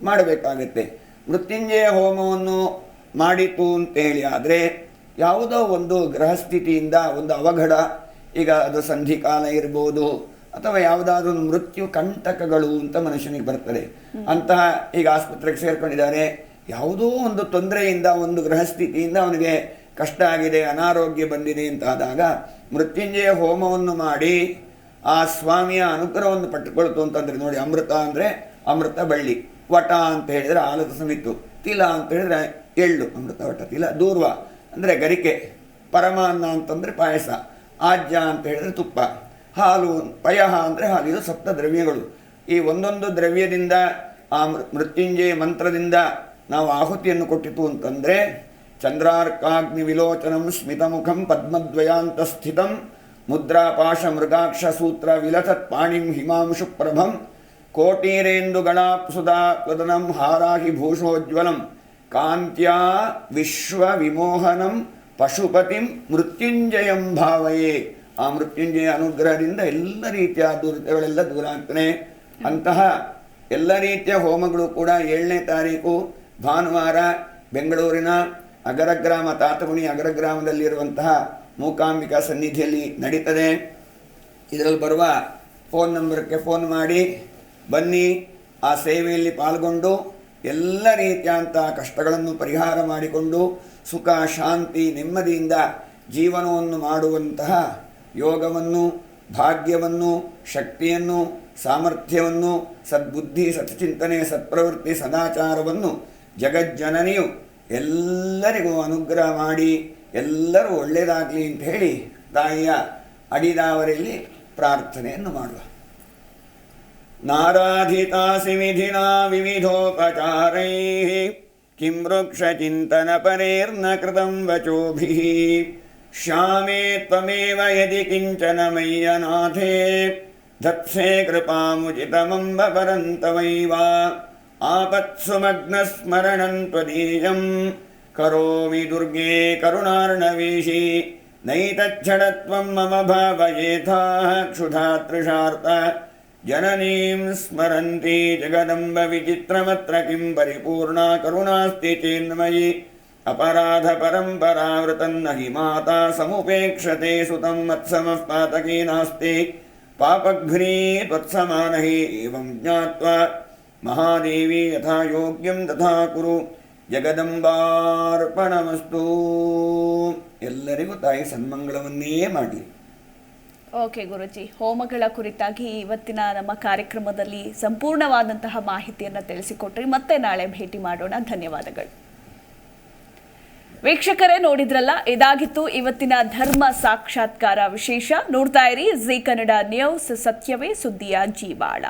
ಮಾಡಬೇಕಾಗತ್ತೆ. ಮೃತ್ಯುಂಜಯ ಹೋಮವನ್ನು ಮಾಡಿತು ಅಂತೇಳಿ ಆದರೆ ಯಾವುದೋ ಒಂದು ಗ್ರಹಸ್ಥಿತಿಯಿಂದ ಒಂದು ಅವಘಡ, ಈಗ ಅದು ಸಂಧಿಕಾಲ ಇರ್ಬೋದು ಅಥವಾ ಯಾವುದಾದ್ರೂ ಒಂದು ಮೃತ್ಯು ಕಂಟಕಗಳು ಅಂತ ಮನುಷ್ಯನಿಗೆ ಬರ್ತದೆ. ಅಂತಹ ಈಗ ಆಸ್ಪತ್ರೆಗೆ ಸೇರ್ಕೊಂಡಿದ್ದಾರೆ, ಯಾವುದೋ ಒಂದು ತೊಂದರೆಯಿಂದ ಒಂದು ಗ್ರಹಸ್ಥಿತಿಯಿಂದ ಅವನಿಗೆ ಕಷ್ಟ ಆಗಿದೆ, ಅನಾರೋಗ್ಯ ಬಂದಿದೆ ಅಂತ ಆದಾಗ ಮೃತ್ಯುಂಜಯ ಹೋಮವನ್ನು ಮಾಡಿ ಆ ಸ್ವಾಮಿಯ ಅನುಗ್ರಹವನ್ನು ಪಟ್ಟುಕೊಳ್ತು ಅಂತಂದರೆ ನೋಡಿ, ಅಮೃತ ಅಂದರೆ ಅಮೃತ ಬಳ್ಳಿ, ವಟ ಅಂತ ಹೇಳಿದರೆ ಆಲದ ಸಮಿತ್ತು, ತಿಲ ಅಂತ ಹೇಳಿದರೆ ಎಳ್ಳು, ಅಮೃತ ವಟ ತಿಲ, ದೂರ್ವ ಅಂದರೆ ಗರಿಕೆ, ಪರಮಾನ್ನ ಅಂತಂದರೆ ಪಾಯಸ, ಆಜ್ಯ ಅಂತ ಹೇಳಿದರೆ ತುಪ್ಪ, ಹಾಲು, ಪಯಃ ಅಂದರೆ ಹಾಲು. ಇದು ಸಪ್ತ ದ್ರವ್ಯಗಳು. ಈ ಒಂದೊಂದು ದ್ರವ್ಯದಿಂದ ಆ ಮೃತ್ಯುಂಜಯ ಮಂತ್ರದಿಂದ ನಾವು ಆಹುತಿಯನ್ನು ಕೊಟ್ಟಿತು ಅಂತಂದರೆ ಚಂದ್ರಾರ್ಕಾಗ್ನಿ ವಿಲೋಚನಂ ಸ್ಮಿತಮುಖಂ ಪದ್ಮದ್ವಯಾಂತ ಸ್ಥಿತಂ ಮುದ್ರಾಪಾಶ ಮೃಗಾಕ್ಷ ಸೂತ್ರ ವಿಲಸತ್ ಪಾಣಿಂ ಹಿಮಾಂಶು ಪ್ರಭಂ ಕೋಟೀರೇಂದುಗಳಾಪ್ಸುದಾ ವದನಂ ಹಾರಾಹಿ ಭೂಷೋಜ್ವಲಂ ಕಾಂತ್ಯಾ ವಿಶ್ವ ವಿಮೋಹನಂ ಪಶುಪತಿಂ ಮೃತ್ಯುಂಜಯಂ ಭಾವಯೇ. ಆ ಮೃತ್ಯುಂಜಯ ಅನುಗ್ರಹದಿಂದ ಎಲ್ಲ ರೀತಿಯ ದುರಿತಗಳೆಲ್ಲ ದೂರ ಆಗ್ತಾನೆ. ಅಂತಹ ಎಲ್ಲ ರೀತಿಯ ಹೋಮಗಳು ಕೂಡ 7ನೇ ತಾರೀಕು ಭಾನುವಾರ ಬೆಂಗಳೂರಿನ ಅಗರಗ್ರಾಮ, ತಾತಗುಣಿ ಅಗರಗ್ರಾಮದಲ್ಲಿರುವಂತಹ ಮೂಕಾಂಬಿಕಾ ಸನ್ನಿಧಿಯಲ್ಲಿ ನಡೀತದೆ. ಇದರಲ್ಲಿ ಬರುವ ಫೋನ್ ನಂಬರ್ಗೆ ಫೋನ್ ಮಾಡಿ ಬನ್ನಿ, ಆ ಸೇವೆಯಲ್ಲಿ ಪಾಲ್ಗೊಂಡು ಎಲ್ಲ ರೀತಿಯಂಥ ಕಷ್ಟಗಳನ್ನು ಪರಿಹಾರ ಮಾಡಿಕೊಂಡು ಸುಖ ಶಾಂತಿ ನೆಮ್ಮದಿಯಿಂದ ಜೀವನವನ್ನು ಮಾಡುವಂತಹ ಯೋಗವನ್ನು, ಭಾಗ್ಯವನ್ನು, ಶಕ್ತಿಯನ್ನು, ಸಾಮರ್ಥ್ಯವನ್ನು, ಸದ್ಬುದ್ಧಿ, ಸತ್ಚಿಂತನೆ, ಸತ್ಪ್ರವೃತ್ತಿ, ಸದಾಚಾರವನ್ನು ಜಗಜ್ಜನನಿಯು ಎಲ್ಲರಿಗೂ ಅನುಗ್ರಹ ಮಾಡಿ ಎಲ್ಲರೂ ಒಳ್ಳೆಯದಾಗಲಿ ಅಂತ ಹೇಳಿ ತಾಯಿಯ ಅಡಿದಾವರಲ್ಲಿ ಪ್ರಾರ್ಥನೆಯನ್ನು ಮಾಡುವ. ನಾರಾಧಿತಾಸಿ ವಿಧಿನಾ ವಿವಿಧೋಪಚಾರೈಃ ಕಿಂ ವೃಕ್ಷಚಿಂತನ ಪರೇರ್ನ ಕೃತಂ ವಚೋಭಿಃ ಶ್ಯಾಮೇ ತ್ವಮೇವ ಯದಿ ಕಿಂಚನ ಮಯ್ಯನಾಥೇ ಧತ್ಸೇ ಕೃಪಾಮುಚಿತಮಂಬ ಪರಂತವೈವ ಆಪತ್ಸು ಮಗ್ನಸ್ಮರಣಂ ತ್ವದೀಯಂ ಕರೋಮಿ ದುರ್ಗೆ ಕರುಣಾರ್ಣವೀಶಿ ನೈತಚ್ಛಡತ್ವಂ ಮಮ ಭಾವಯೇಥಾಃ ಕ್ಷುಧಾತೃಷಾರ್ಥ ಜನನೀಂ ಸ್ಮರಂತಿ ಜಗದಂಬ ವಿಚಿತ್ರಮತ್ರ ಕಿಂ ಪರಿಪೂರ್ಣಾ ಕರುಣಾಸ್ತಿ ಚೇನ್ಮಯಿ ಅಪರಾಧ ಪರಂಪರಾವೃತನ್ನ ಹಿ ಮಾತಾ ಸಮುಪೇಕ್ಷತೆ ಸುತಂ ಮತ್ಸಮಃ ಪಾತಕೀ ನಾಸ್ತಿ ಪಾಪಘ್ನೀ ತ್ವತ್ಸಮಾನ ಹಿ ಏವಂ ಜ್ಞಾತ್ವಾ ಮಹಾದೇವಿ ಯಥಾ ಯೋಗ್ಯಂ ತಥಾ ಕುರು ಜಗದಂಬಾರ್ಪಣಮಸ್ತು. ಎಲ್ಲರಿಗೂ ತಾಯಿ ಸನ್ಮಂಗಳವನ್ನೇ ಮಾಡಿ. ಓಕೆ ಗುರುಜಿ, ಹೋಮಗಳ ಕುರಿತಾಗಿ ಇವತ್ತಿನ ನಮ್ಮ ಕಾರ್ಯಕ್ರಮದಲ್ಲಿ ಸಂಪೂರ್ಣವಾದಂತಹ ಮಾಹಿತಿಯನ್ನು ತಿಳಿಸಿಕೊಟ್ರಿ. ಮತ್ತೆ ನಾಳೆ ಭೇಟಿ ಮಾಡೋಣ. ಧನ್ಯವಾದಗಳು. ವೀಕ್ಷಕರೇ, ನೋಡಿದ್ರಲ್ಲ, ಇದಾಗಿತ್ತು ಇವತ್ತಿನ ಧರ್ಮ ಸಾಕ್ಷಾತ್ಕಾರ ವಿಶೇಷ. ನೋಡ್ತಾ ಇರಿ ಜೀ ಕನ್ನಡ ನ್ಯೂಸ್, ಸತ್ಯವೇ ಸುದ್ದಿಯ ಜೀವಾಳ.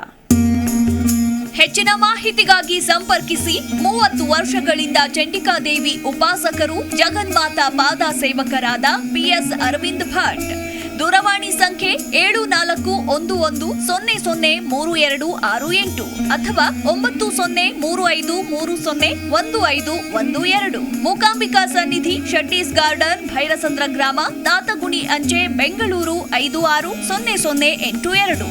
ಹೆಚ್ಚಿನ ಮಾಹಿತಿಗಾಗಿ ಸಂಪರ್ಕಿಸಿ. 30 ವರ್ಷಗಳಿಂದ ಚಂಡಿಕಾದೇವಿ ಉಪಾಸಕರು, ಜಗನ್ಮಾತಾ ಪಾದ ಸೇವಕರಾದ PS ಅರವಿಂದ್ ಭಟ್. ದೂರವಾಣಿ ಸಂಖ್ಯೆ 7411003268 ಅಥವಾ 9035301512. ಮೂಕಾಂಬಿಕಾ ಸನ್ನಿಧಿ, ಶೆಟ್ಟೀಸ್ ಗಾರ್ಡನ್, ಭೈರಸಂದ್ರ ಗ್ರಾಮ, ತಾತಗುಣಿ ಅಂಚೆ, ಬೆಂಗಳೂರು 560082.